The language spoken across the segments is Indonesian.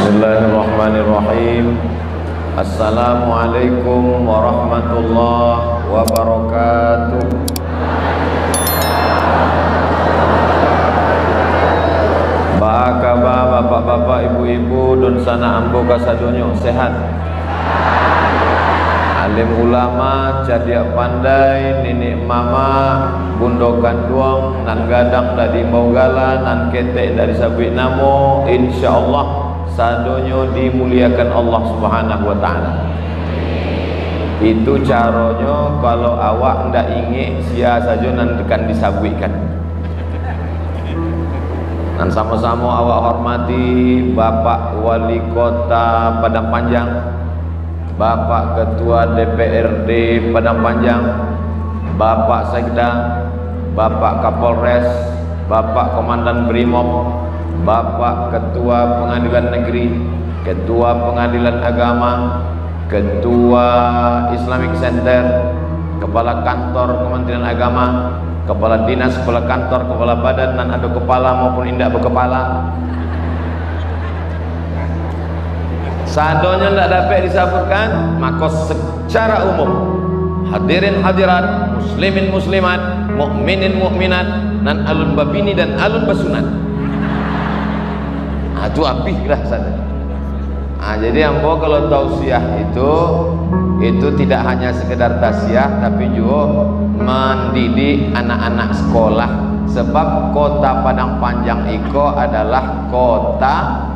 Bismillahirrahmanirrahim. Assalamualaikum warahmatullahi wabarakatuh. Ba'akaba bapak-bapak, ibu-ibu, dan sana ambo kasadonyo sehat. Alim ulama, cadiak pandai, nenek mama, bundokan duang, nan gadang dari Maugala, nan ketek dari Sabit Namo, insyaallah sadonyo dimuliakan Allah Subhanahu wa taala. Itu caranya kalau awak ndak ingin sia saja nan tekan disabitkan. Dan sama-sama awak hormati Bapak Wali Kota Padang Panjang, Bapak Ketua DPRD Padang Panjang, Bapak Sekda, Bapak Kapolres, Bapak Komandan Brimob, Bapak Ketua Pengadilan Negeri, Ketua Pengadilan Agama, Ketua Islamic Center, Kepala Kantor Kementerian Agama, Kepala Dinas, Kepala Kantor, Kepala Badan, dan ada kepala maupun indak berkepala. Sadonya tidak dapat disebutkan, maka secara umum hadirin hadirat, muslimin muslimat, mukminin mukminat, dan alun babini dan alun basunat. Itu apihlah saja. Jadi ambo kalau tausiah itu tidak hanya sekedar tausiah, tapi juga mendidik anak-anak sekolah. Sebab kota Padang Panjang itu adalah kota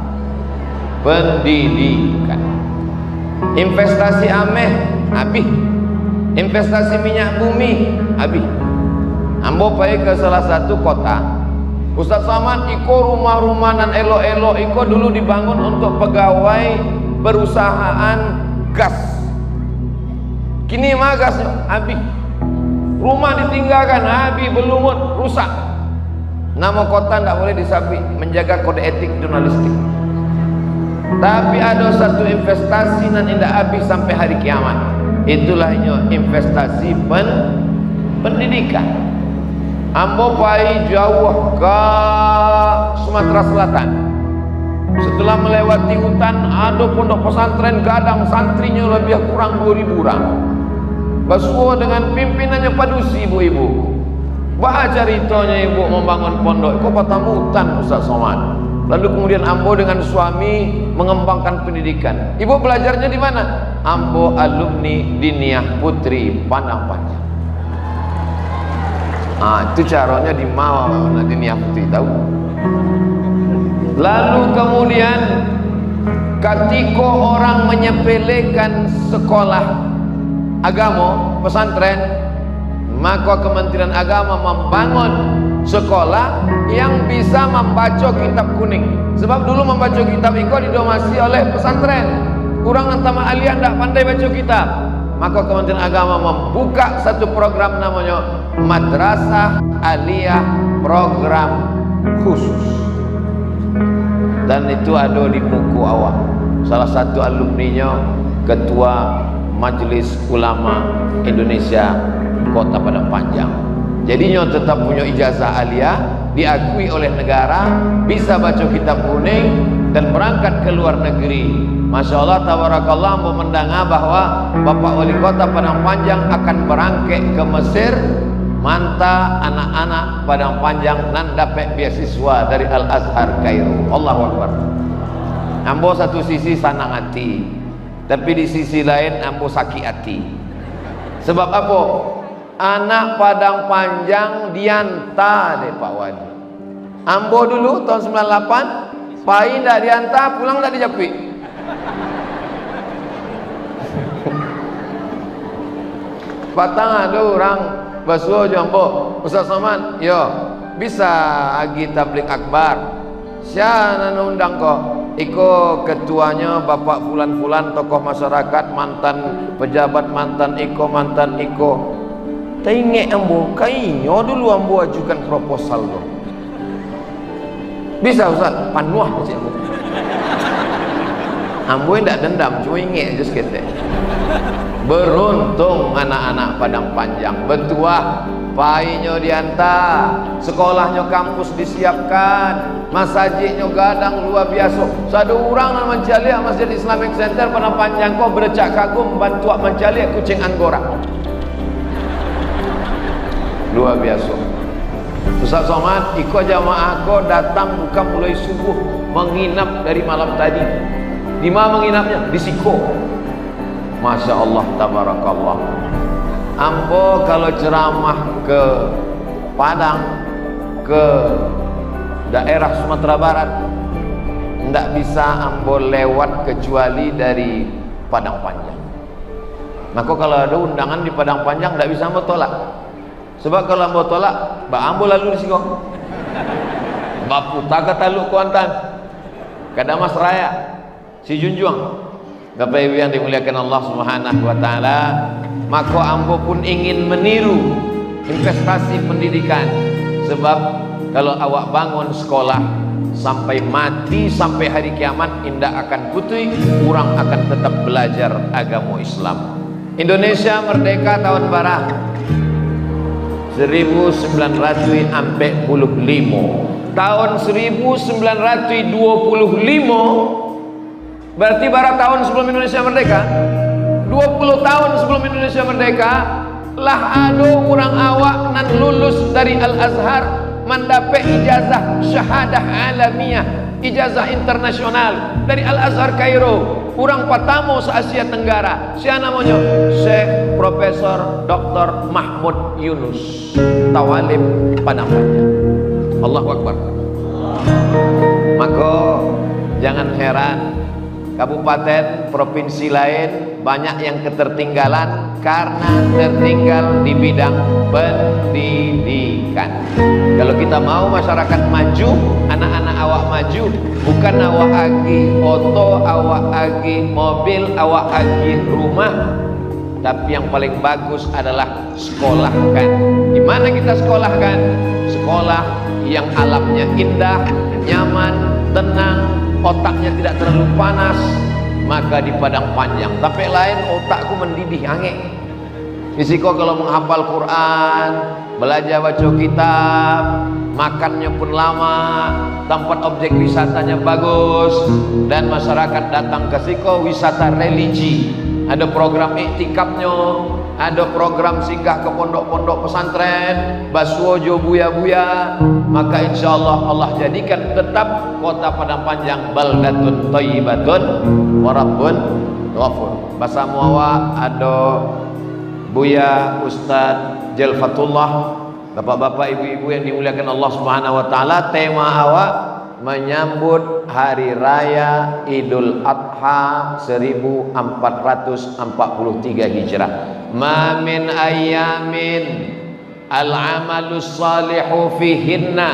pendidikan. Investasi ameh habis, investasi minyak bumi habis. Ambo pergi ke salah satu kota, Ustaz Samad, iko rumah-rumah nan elo-elo iko dulu dibangun untuk pegawai perusahaan gas. Kini mah gas habis, rumah ditinggalkan habis, berlumut, rusak. Nama kota tidak boleh disabit, menjaga kode etik jurnalistik. Tapi ada satu investasi nan tidak habis sampai hari kiamat. Itulah investasi pendidikan. Ambo pai jauh ke Sumatera Selatan. Setelah melewati hutan, ada pondok pesantren gadang, santrinya lebih kurang 2000 orang. Basuh dengan pimpinannya padusi ibu-ibu. Baca ceritanya ibu membangun pondok. Kok patamu hutan Ustaz Somad. Lalu kemudian ambo dengan suami mengembangkan pendidikan. Ibu belajarnya di mana? Ambo alumni Diniyah Putri Padang Panjang. Itu caranya di mana Diniyah Putri tahu. Lalu kemudian ketika orang menyepelekan sekolah agama pesantren, maka Kementerian Agama membangun sekolah yang bisa membaca kitab kuning. Sebab dulu membaca kitab itu didomasi oleh pesantren. Kurang antama aliyah tidak pandai baca kitab. Maka Kementerian Agama membuka satu program namanya Madrasah Aliyah Program Khusus. Dan itu ada di buku awal. Salah satu alumninya Ketua Majelis Ulama Indonesia Kota Padang Panjang. Jadinya tetap punya ijazah aliyah, diakui oleh negara, bisa baca kitab kuning dan berangkat ke luar negeri. Masya Allah, tabarakallah, mendengar bahwa Bapak Wali Kota Padang Panjang akan berangkat ke Mesir, manta anak-anak Padang Panjang nan dapat beasiswa dari Al-Azhar Kairo. Allahu Akbar. Ambo satu sisi senang hati, tapi di sisi lain ambo sakit hati. Sebab apa? Anak Padang Panjang diantar deh Pak Wadi. Ambo dulu tahun 98, pai ndak diantar, pulang ndak dijapit. Patang ada orang basuh jambo, Ustaz Somad, yo bisa agi tablik akbar. Siapa nan undang kok? Iko ketuanya Bapak Fulan-Fulan, tokoh masyarakat, mantan pejabat, mantan iko. Tengok ambo, kayaknya dulu ambo ajukan proposal dong. Bisa Ustaz, panuah sih ambo. Ambo tidak dendam, cuma ingat aja sekete. Beruntung anak-anak Padang Panjang, betuah painya diantar, sekolahnya kampus disiapkan, masjidnya gadang luar biasa. Satu orang nak mencalik Masjid Islamic Center pada panjang kau bercak kagum bantu mencalik kucing Anggora. Luar biasa. Ustaz Somad, ikut jamaah kau datang bukan mulai subuh, menginap dari malam tadi. Di mana menginapnya? Di Siko. Masya Allah, tabarakallah. Ambo kalau ceramah ke Padang, ke daerah Sumatera Barat, tidak bisa ambo lewat kecuali dari Padang Panjang. Maka kalau ada undangan di Padang Panjang tidak bisa ambo tolak. Sebab kalau ambo tolak, ambo lalu di Siko. Bapu taga Taluk Kuantan, Kadamas Raya, Si Junjuang. Bapak Ibu yang dimuliakan Allah Subhanahu wa taala, maka ambo pun ingin meniru investasi pendidikan. Sebab kalau awak bangun sekolah sampai mati, sampai hari kiamat indah akan putih, orang akan tetap belajar agama Islam. Indonesia merdeka tahun berapa? 1945. Tahun 1925 berarti berapa tahun sebelum Indonesia merdeka? 20 tahun sebelum Indonesia merdeka lah ada orang awak nan lulus dari Al-Azhar mendapat ijazah syahadah alamiah, ijazah internasional dari Al-Azhar Kairo. Orang pertama se-Asia Tenggara. Siapa namanya? Syekh Profesor Dr. Mahmud Yunus, Tawalim Padang Panjang. Allahu Akbar. Maka jangan heran kabupaten, provinsi lain banyak yang ketertinggalan karena tertinggal di bidang pendidikan. Kalau kita mau masyarakat maju, anak-anak awak maju, bukan awak agi oto, awak agi mobil, awak agi rumah, tapi yang paling bagus adalah sekolahkan. Di mana kita sekolahkan? Sekolah yang alamnya indah, nyaman, tenang, otaknya tidak terlalu panas, maka di Padang Panjang. Tapi lain otakku mendidih angin. Risiko kalau menghafal Quran, belajar baca kitab, makannya pun lama, tempat objek wisatanya bagus, dan masyarakat datang ke Siko wisata religi. Ada program iktikafnya, ada program singgah ke pondok-pondok pesantren, basuojo buya-buya. Maka insya Allah jadikan tetap kota Padang Panjang baldatun thayyibatun wa rabbun ghafur. Bahasa Muawa ada Buya Ustadz Jalfatullah. Bapak-bapak, ibu-ibu yang dimuliakan Allah Subhanahu wa taala, tema awak menyambut hari raya Idul Adha 1443 Hijrah. Ma min ayamin al-amalus salihu fihinna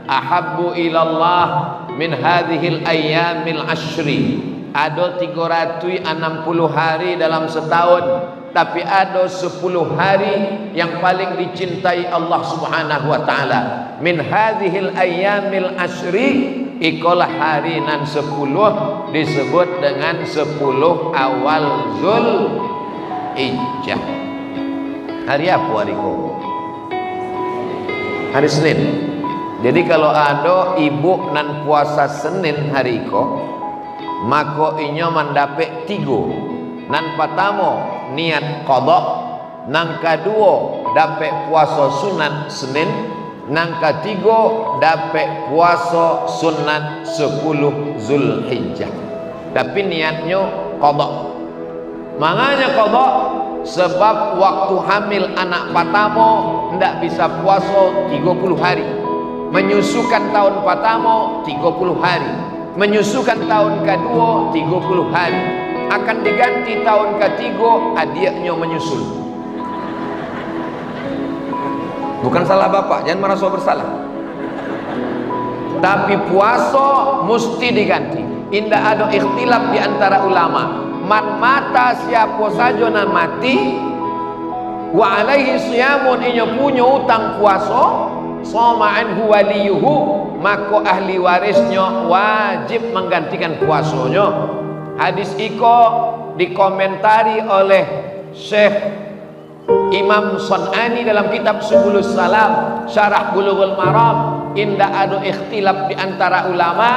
ahabbu ilallah min hadhil ayyamil ashri. Ada 360 hari dalam setahun, tapi ada 10 hari yang paling dicintai Allah Subhanahu wa taala. Min hadhil ayyamil ashri, ikolah hari nan 10 disebut dengan 10 awal Zulhijjah. Hari apa hari ko? Hari Senin. Jadi kalau ada ibu nan puasa Senin hari ko, maka inyo mendapat 3. Nan pertama niat qada, nang kedua dapat puasa sunat Senin, nang ketiga dapat puasa sunat 10 Zulhijjah. Tapi niatnya qada. Makanya qada sebab waktu hamil anak pertama ndak bisa puasa 30 hari. Menyusukan tahun pertama 30 hari. Menyusukan tahun kedua 30 hari. Akan diganti tahun ketiga adiknya menyusul. Bukan salah bapak, jangan merasa bersalah. Tapi puasa mesti diganti. Indah ada ikhtilaf di antara ulama. Man mata siapa saja nan mati, wa alaihi siyamun, inya punya utang puasa, sama anhu waliyuhu, maka ahli warisnya wajib menggantikan puasanya. Hadis iko dikomentari oleh Syekh Imam Sun'ani dalam kitab Subulus Salam Syarah Bulughul Maram, indah adu ikhtilaf di antara ulama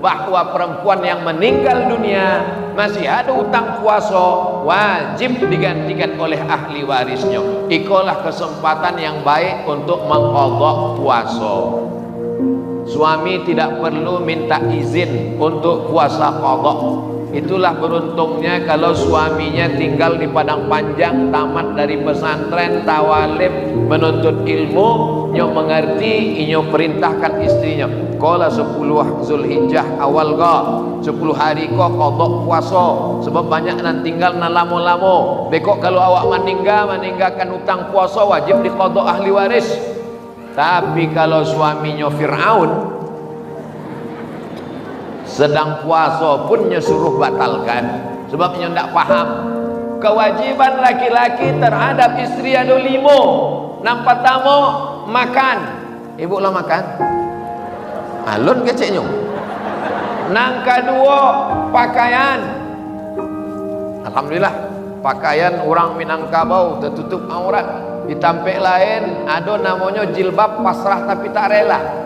bahwa perempuan yang meninggal dunia masih ada utang puasa wajib digantikan oleh ahli warisnya. Ikolah kesempatan yang baik untuk mengqadha puasa. Suami tidak perlu minta izin untuk puasa qadha. Itulah beruntungnya kalau suaminya tinggal di Padang Panjang, tamat dari pesantren, tawalim, menuntut ilmu, nyo mengerti, nyo perintahkan istrinya. Kala 10 Zulhijjah awal ga 10 hari ko qadha puasa, sebab banyak nan tinggal nan lamo-lamo. Bekok kalau awak meninggalkan utang puasa wajib diqadha ahli waris. Tapi kalau suaminya Fir'aun sedang puasa pun suruh batalkan, sebabnya tidak paham kewajiban laki-laki terhadap istri ada 5. Yang pertama makan, ibu lah makan alun keceknya. Yang kedua pakaian, alhamdulillah pakaian orang Minangkabau tertutup aurat. Di tampek lain ada namanya jilbab pasrah tapi tak rela.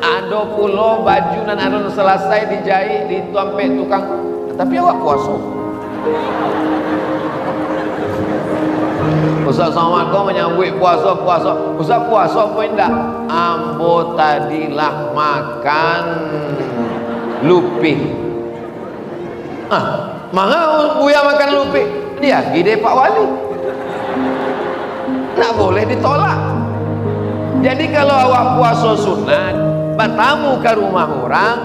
Ada pula baju dan ada selesai dijahit di tampek tukang, tapi awak puasa. Ustaz Assalamualaikum menyambut puasa. Ustaz puasa apa enggak? Ambo tadilah makan lupi. Mana Buya makan lupi? Dia gede Pak Wali. Tak boleh ditolak. Jadi kalau awak puasa sunat, bertamu ke rumah orang,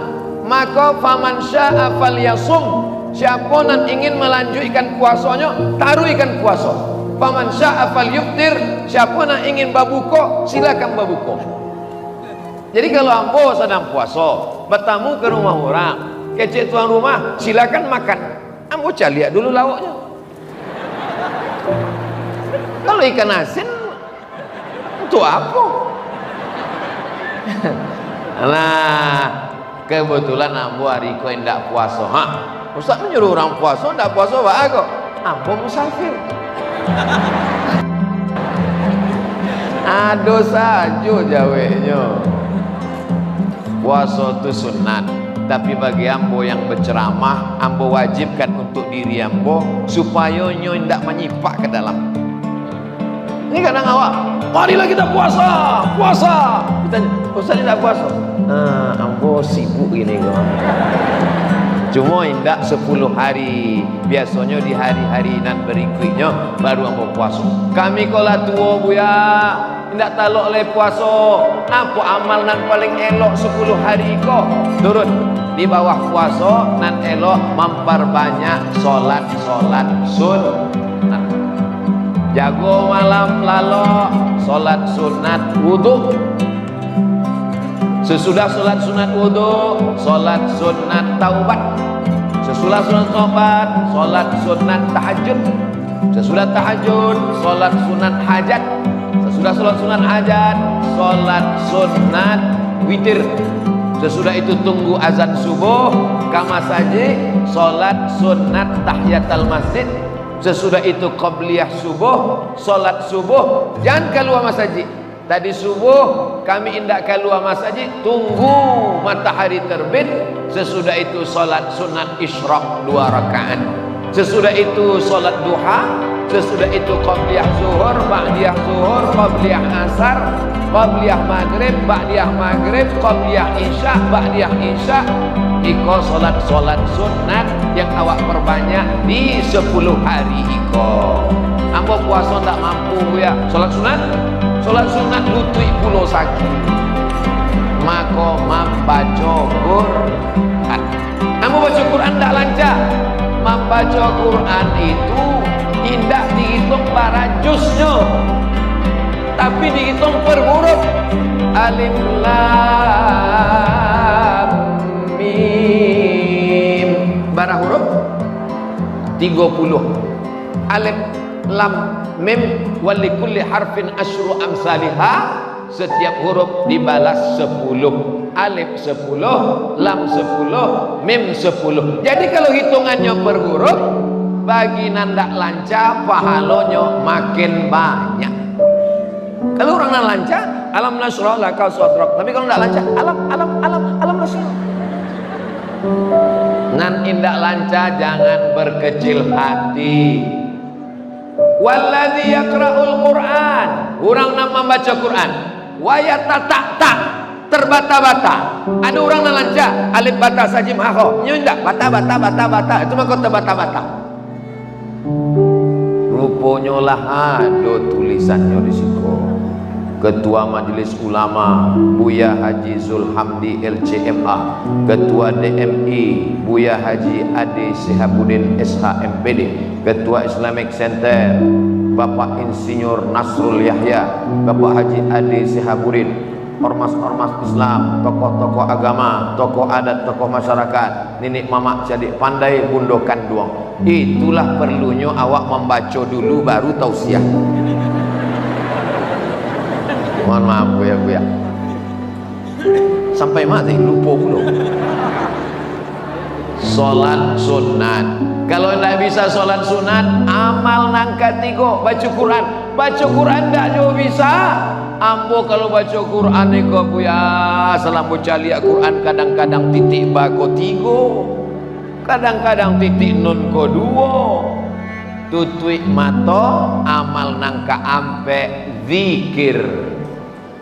maka faman sya'a falyasum, siapa yang ingin melanjutkan puasanya, taruhkan puasa. Faman sya'a falyuftir, siapa yang ingin berbuka, silakan berbuka. Jadi kalau ambo sedang puasa, bertamu ke rumah orang, kecik tuan rumah, silakan makan. Ambo lihat dulu lauknya. Kalau ikan asin untuk apa? Nah, kebetulan ambo hari ko ndak puasa. Ustaz menyuruh orang puasa, ndak puasa wae kok. Ambo musafir. Aduh saja jawabnya. Puasa itu sunat, tapi bagi ambo yang berceramah, ambo wajibkan untuk diri ambo supaya nyo ndak menyipak ke dalam. Ini kadang awak, marilah kita puasa. Kita Ustaz tidak puasa. Ambo sibuk gini kok. Cuma indak 10 hari. Biasanya di hari-hari nan berikutnya baru ambo puasa. Kami kola tua Buya, indak talok le puasa. Apa amal nan paling elok 10 hari kok? Turun di bawah puasa nan elok memperbanyak solat sunat. Jago malam lalu solat sunat wudhu. Sesudah solat sunat wudhu, solat sunat taubat. Sesudah sunat taubat, solat sunat tahajud. Sesudah tahajud, solat sunat hajat. Sesudah solat sunat hajat, solat sunat witir. Sesudah itu tunggu azan subuh, kama saji, solat sunat tahiyatul masjid. Sesudah itu qabliyah subuh, solat subuh, jangan keluar masjid. Tadi subuh kami indak keluar masjid, tunggu matahari terbit. Sesudah itu solat sunat isyraq 2 rakaat. Sesudah itu solat duha. Sesudah itu qabliyah zuhur, ba'diyah zuhur, qabliyah asar, qabliyah maghrib, ba'diyah maghrib, qabliyah isya, ba'diyah isya. Iko solat sunat yang awak perbanyak di 10 hari iko. Ambo puasa tak mampu ya. Solat sunat lutui pulau sakit. Maka membaca Quran. Ambo baca Quran tak lancar. Membaca Quran itu tidak dihitung para juznya, tapi dihitung per huruf. Alif lam mim, bara huruf 30. Alif lam mim walikulli harfin asyru amsalihah, setiap huruf dibalas 10. Alif 10, lam 10, mim 10. Jadi kalau hitungannya per huruf, bagi nandak lancar pahalonyo makin banyak. Kalau orang nak lancar, alam nasrah laka sadrak. Tapi kalau nak lancar, alam nasrah. Nan indak lancar jangan berkecil hati. Walladzi yaqra'ul Qur'an, orang nak membaca Quran, wa yatatak terbata-bata. Ada orang nak lancar, alif bata sajim haho. Nyo indak bata. Itu mah kau terbata-bata. Rupanya lah ada tulisannya di situ. Ketua Majelis Ulama Buya Haji Zulhamdi LCMA, Ketua DMI Buya Haji Ade Sehabudin SHMPD, Ketua Islamic Center Bapak Insinyur Nasrul Yahya, Bapak Haji Ade Sehabudin, ormas-ormas Islam, tokoh-tokoh agama, tokoh adat, tokoh masyarakat, nenek mamak jadi pandai bundokan duang. Itulah perlunya awak membaca dulu baru tausiah. Mohon maaf Buya. Sampai mati lupa pula. Solat sunat. Kalau tidak bisa solat sunat, amal nangka tiga, baca Quran. Baca Quran tidak jauh bisa. Ambo kalau baca Quran ni kau Buya, salam baca lihat Quran kadang-kadang titik bako tiga, kadang-kadang titik nun ko dua. Tutuik mata, amal nangka ampe zikir.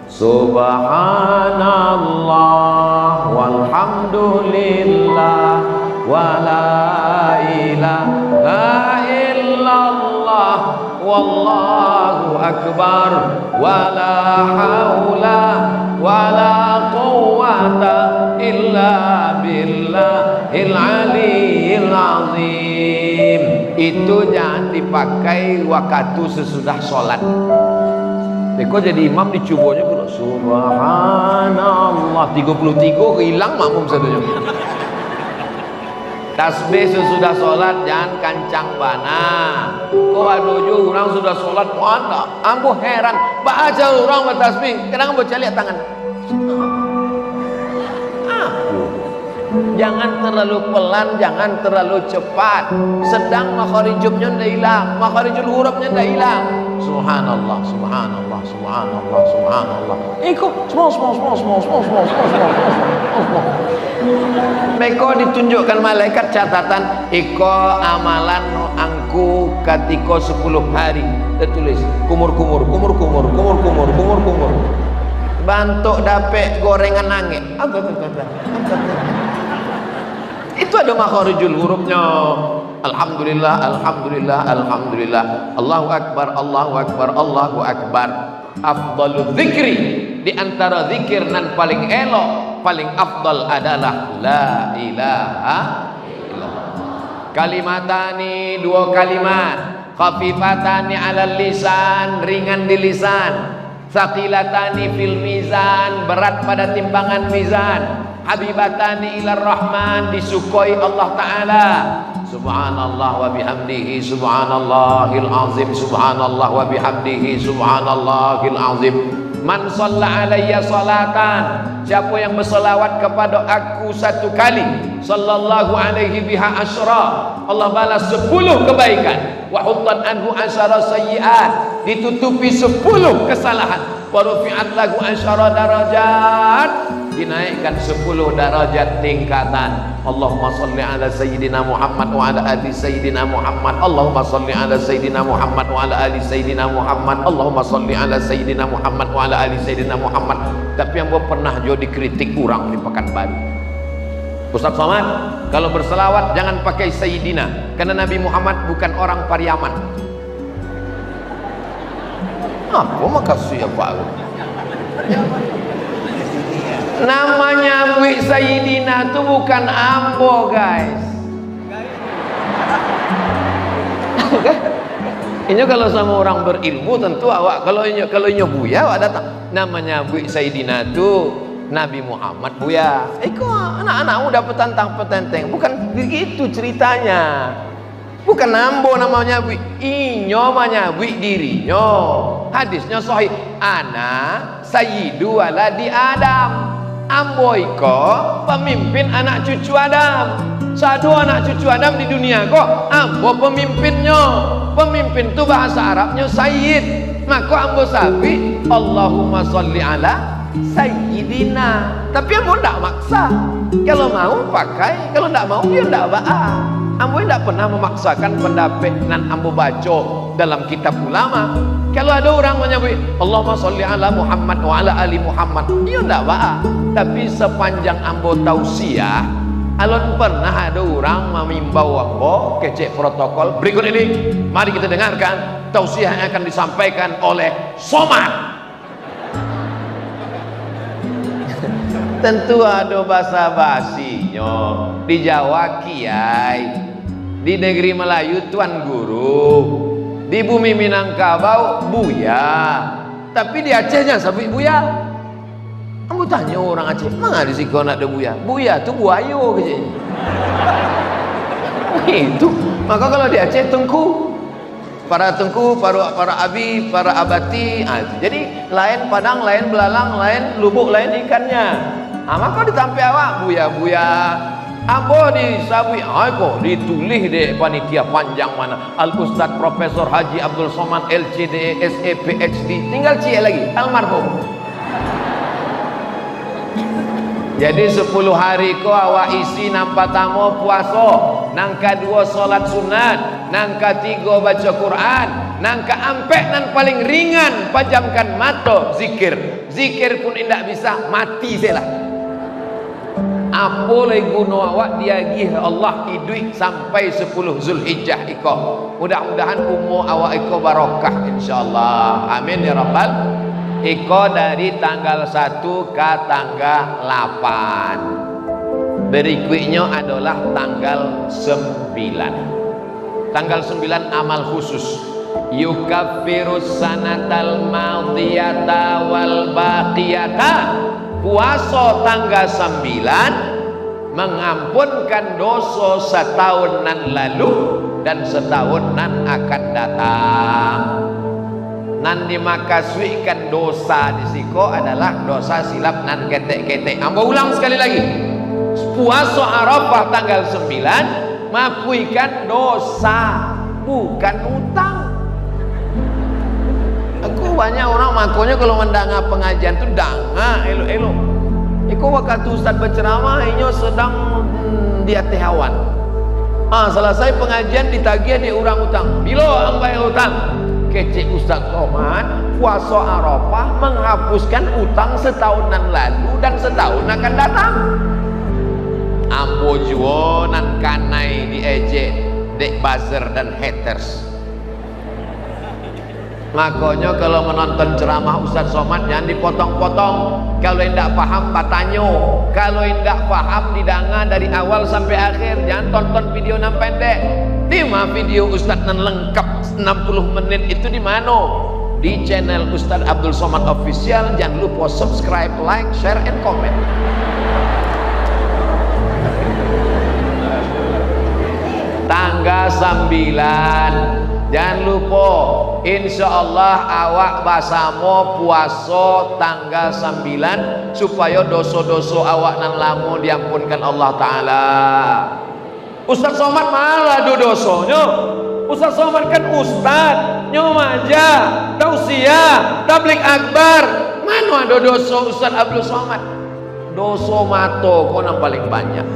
Subhanallah walhamdulillah wala ilaha illallah wallahu akbar wala haula wala quwwata illa billahil aliyyil azim. Itu jangan dipakai waktu sesudah sholat. Kau jadi imam dicubanya pula Subhanallah 33 hilang makmum satunya. Tasbih sesudah sholat jangan kancang bana. Kau aduh orang sudah sholat mana? Ambo heran baca orang bertasbih kadang baca lihat tangan. Jangan terlalu pelan, jangan terlalu cepat. Sedang makharijubnya ndak hilang, makharijul hurufnya ndak hilang. Subhanallah, subhanallah, subhanallah, subhanallah. Ikut small. Mereka ditunjukkan malaikat catatan iko amalan angku ketika 10 hari. Tertulis kumur. Bantuk dapet gorengan nangis. Itu ada makharijul hurufnya. Alhamdulillah, alhamdulillah, alhamdulillah. Allahu akbar, Allahu akbar, Allahu akbar. Afdalul zikri, di antara zikir nan paling elok, paling afdal adalah la ilaha illallah. Kalimatani, dua kalimat. Khafifatani alal lisan, ringan di lisan. Thaqilatani fil mizan, berat pada timbangan mizan. Habibatani ilar rahman, disukai Allah Ta'ala. Subhanallah wa bihamdihi subhanallahil azim. Subhanallah wa bihamdihi subhanallahil azim. Man shalla alayya salatan, siapa yang berselawat kepada aku satu kali, sallallahu alaihi biha asyra, Allah balas 10 kebaikan. Wa huttan anhu asyara sayyiat, ditutupi 10 kesalahan. Wa rufi'at lahu asyara darajat, dinaikkan 10 darajat tingkatan. Allahumma salli ala sayyidina Muhammad wa ala ali sayyidina Muhammad. Allahumma salli ala sayyidina Muhammad wa ala ali sayyidina Muhammad. Allahumma salli ala sayyidina Muhammad wa ala ali sayyidina Muhammad. Tapi yang pernah jo dikritik orang di Pekanbaru, Ustaz Somad, kalau berselawat jangan pakai sayyidina, karena Nabi Muhammad bukan orang Pariaman. Apa makasih ya Pak? Namanya Bui Sayyidina itu bukan ambo guys. Ini kalau sama orang berilmu tentu awak kalau ini Buya awak datang. Namanya Bui Sayyidina itu Nabi Muhammad Buya. Kok anak-anakmu dapat petenteng. Bukan begitu ceritanya. Bukan ambo namanya Bui. Inyo namanya Bui dirinya. Hadisnya sahih. Ana sayyidu waladi Adam. Ambo iko pemimpin anak cucu Adam. Satu anak cucu Adam di dunia kok ambo pemimpinnya. Pemimpin tu bahasa Arabnya sayyid. Maka ambo sabi Allahumma sholli ala sayyidina. Tapi ambo ndak maksa. Kalau mau pakai, kalau ndak mau dia ndak ba'a. Ambo tidak pernah memaksakan pendapat nan ambo baca dalam kitab ulama. Kalau ada orang menyebut Allahumma sholli ala Muhammad wa ala ali Muhammad, dia tidak ba'a. Tapi sepanjang ambo tausiah, alon pernah ada orang memimbau ambo kecek protokol berikut ini. Mari kita dengarkan tausiah yang akan disampaikan oleh Somad. Tentu ada bahasa basinya. Di Jawa kiai, di negeri Melayu tuan guru, di bumi Minangkabau buya, tapi di Aceh jangan sampai buya. Kamu tanya orang Aceh, mana di sini kau nak ada buya? Buya tu buayo kecil. Itu. Maka kalau di Aceh tengku, para tengku, para abi, para abati. Jadi lain padang, lain belalang, lain lubuk, lain ikannya. Maka ditampi awak buya-buya. Ambo disabui, kok ditulis di panitia panjang mana Al Ustaz Profesor Haji Abdul Somad LCD SE PhD, tinggal cie lagi almarhum. Jadi 10 hari ko awak isi nampak tamu puasa, nangka 2 solat sunat, nangka 3 baca Quran, nangka ampek nan paling ringan pajamkan mata zikir. Zikir pun tidak bisa, mati selah. Apa lagi guna awak diagih Allah hidup sampai 10 Zulhijjah iko. Mudah-mudahan umur awak iko barokah insyaallah. Amin ya rabbal. Iko dari tanggal 1 ke tanggal 8. Berikutnya adalah tanggal 9. Tanggal 9 amal khusus. Yukaffirus sanatal madiyata wal baqiyata. Puasa tanggal 9 mengampunkan dosa setahun nan lalu dan setahun nan akan datang. Nan dimakaswikan dosa di siko adalah dosa silap nan ketek-ketek. Ambo ulang sekali lagi. Puasa Arafah tanggal 9 maafkan dosa, bukan utang. Aku banyak orang makonya kalau mendengar pengajian tu danga elo-elo. Iku waktu ustaz berceramah inyo sedang di atas hawan. Selesai pengajian ditagih di orang utang. Bila ang bayar utang? Kecik Ustaz Somad, puasa Arafah menghapuskan utang setahunan lalu dan setahun akan datang. Ambo juo nan kanai di ejek dek buzzer dan haters. Makanya kalau menonton ceramah Ustaz Somad jangan dipotong-potong. Kalau tidak paham batanyo, kalau tidak paham didanga dari awal sampai akhir. Jangan tonton video nan pendek. Di mana video Ustaz nan lengkap 60 menit itu di mana? Di channel Ustaz Abdul Somad Official. Jangan lupa subscribe, like, share, and comment. Tanggal 9 jangan lupa, insya Allah awak basamo puasa tanggal 9 supaya dosa-dosa awak nan lama diampunkan Allah Ta'ala. Ustaz Somad malah do dosanya. Ustaz Somad kan ustaz, nyomaja, tausiah, tablik akbar. Mana ada dosa Ustaz Abdul Somad? Dosa mato kau yang paling banyak.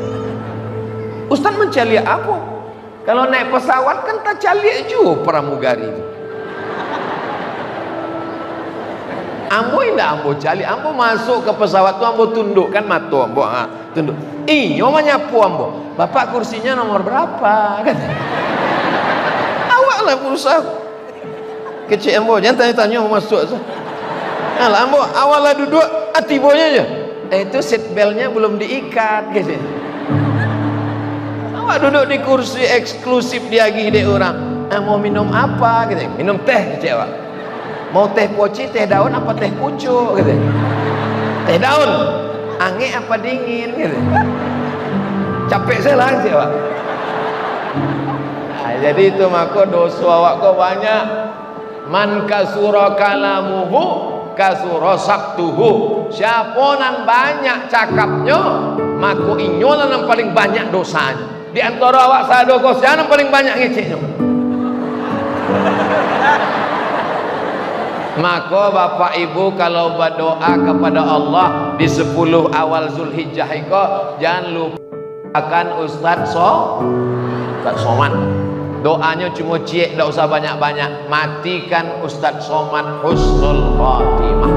Ustaz mencari apa? Kalau naik pesawat kan tak calik juga pramugari itu. Ambo indah ambo calik, ambo masuk ke pesawat tu ambo tundukkan mata ambo, tunduk. Iyo menyapu ambo. Bapak kursinya nomor berapa? Kata. Awak lah berusaha. Kecil ambo, jangan tanya-tanya mau masuk. Alah ambo, awal lah duduk, atibonya aja. Itu seat beltnya belum diikat, gitu. Duduk di kursi eksklusif diagih dek orang. Mau minum apa? Gitu. Minum teh, kecil awak. Mau teh poci, teh daun apa teh pucuk? Gitu. Teh daun. Ange apa dingin? Gitu. Capek saya lah, kecil awak. Jadi itu maka dosa awak kau banyak. Man kasura kalamuhu kasura saktuhu. Siapa nan banyak cakapnya, maka inyolah yang paling banyak dosanya. Di antara awak sado kau siapa paling banyak ngeceknya? Maka bapak ibu kalau berdoa kepada Allah di 10 awal Zulhijjah itu jangan lupakan Ustadz Somad. Doanya cuma ciek, tidak usah banyak-banyak. Matikan Ustadz Somad husnul khatimah.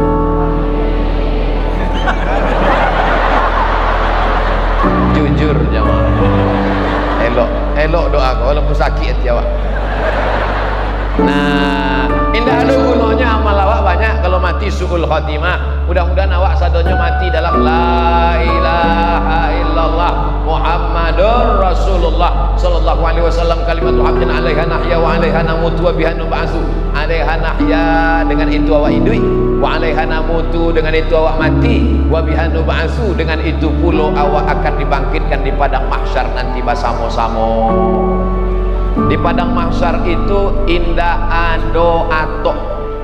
Jujur jemaah. Elok doa kau walaupun sakit hati awak. Nah, indah ada gunanya amal awak banyak kalau mati su'ul khatimah. Mudah-mudahan awak sadonya mati dalam la ilaha illallah Muhammadur Rasulullah sallallahu alaihi wasallam, kalimatul haqqin 'alaiha nahya wa 'alaiha namutu wa biha nub'atsu. 'Alaiha nahya, dengan itu awak hidup, wa 'alaiha namutu, dengan itu awak mati, wa biha nub'atsu, dengan itu pula awak akan dibangkitkan di padang mahsyar nanti bersama-sama. Di padang mahsyar itu indah ado atok.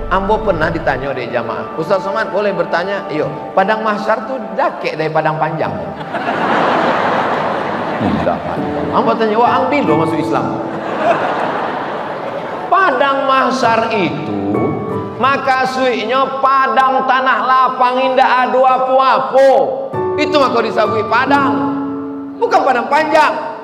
Ambo pernah ditanya oleh jamaah, Ustaz Somad boleh bertanya? Iyo, padang mahsyar tu dakek dari padang panjang. Tidak panjang. Ambo tanya, wah ang bilo masuk Islam. Padang mahsyar itu maka suiknya padang tanah lapang indah ado apa-apa. Itu maka disabui padang, bukan padang panjang.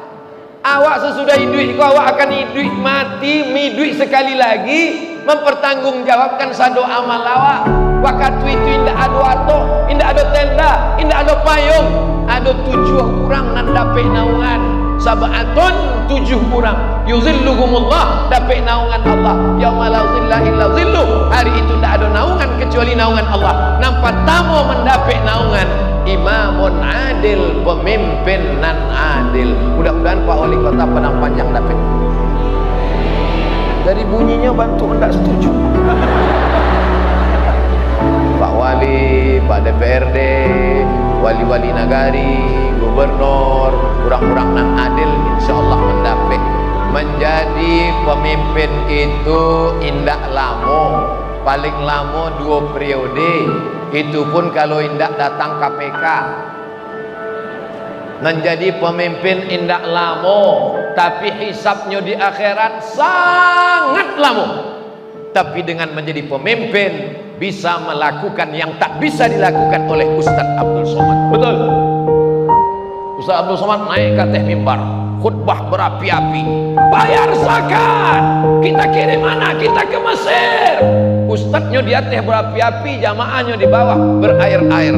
Awak sesudah hidup awak akan hidup mati hidup sekali lagi mempertanggungjawabkan sado amal awak. Waktu itu indah ada ato, indah ada tenda, indah ada payung, ada 7 orang nan dapat naungan. Sab'atun 7 orang yuzilluhumullah, dapat naungan Allah. Yauma la zilla illa zilluh, hari itu tidak ada naungan kecuali naungan Allah. Nampak tamu mendapat naungan imamun adil, pemimpin nan adil. Mudah-mudahan Pak Wali Kota Padang Panjang dapat. Dari bunyinya bantu hendak setuju. Pak Wali, Pak DPRD, wali-wali nagari, gubernur, orang-orang nan adil insyaallah mendapat. Menjadi pemimpin itu indah lama, paling lama 2 periode. Itu pun kalau indah datang KPK. Menjadi pemimpin indah lama, tapi hisabnya di akhirat sangat lama. Tapi dengan menjadi pemimpin bisa melakukan yang tak bisa dilakukan oleh Ustaz Abdul Somad. Betul. Ustaz Abdul Somad naik ke atas mimbar, khutbah berapi-api, bayar zakat, kita kirim anak kita ke Mesir. Ustadznya di atas berapi-api, jamaahnya di bawah berair-air.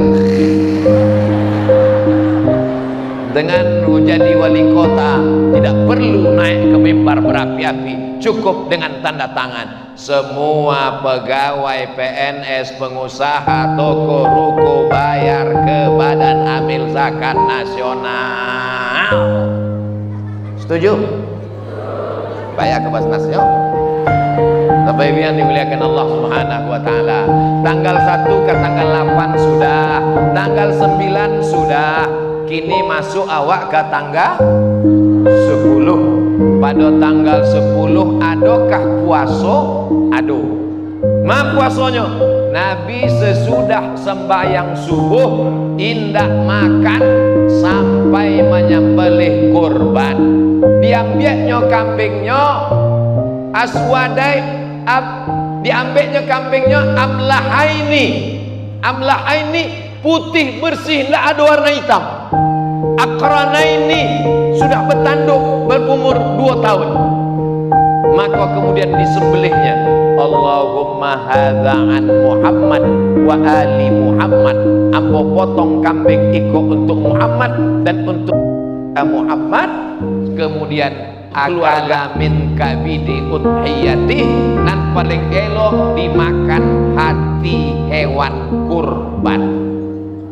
Dengan menjadi wali kota tidak perlu naik ke mimbar berapi-api, cukup dengan tanda tangan. Semua pegawai PNS, pengusaha, toko, ruko bayar ke Badan Amil Zakat Nasional. Setuju? Bayar ke Basnas ya. Bapak Ibu yang dimuliakan Allah Subhanahu wa taala. Tanggal 1 ke tanggal 8 sudah, tanggal 9 sudah. Kini masuk awak ke tanggal 10. Pada tanggal 10 adakah puasa? Ado. Ma puasanya? Nabi sesudah sembahyang subuh indak makan sampai menyembelih kurban. Diambilnya kambingnya aswadai, diambilnya kambingnya amlahaini, putih bersih, tidak ada warna hitam. Akranaini, sudah bertanduk berumur 2 tahun. Maka kemudian disembelihnya. Allahumma hadza an Muhammad wa ali Muhammad. Ambo potong kambing ikut untuk Muhammad dan untuk Muhammad. Kemudian akala min kabidi udhiyati, dan paling elok dimakan hati hewan kurban.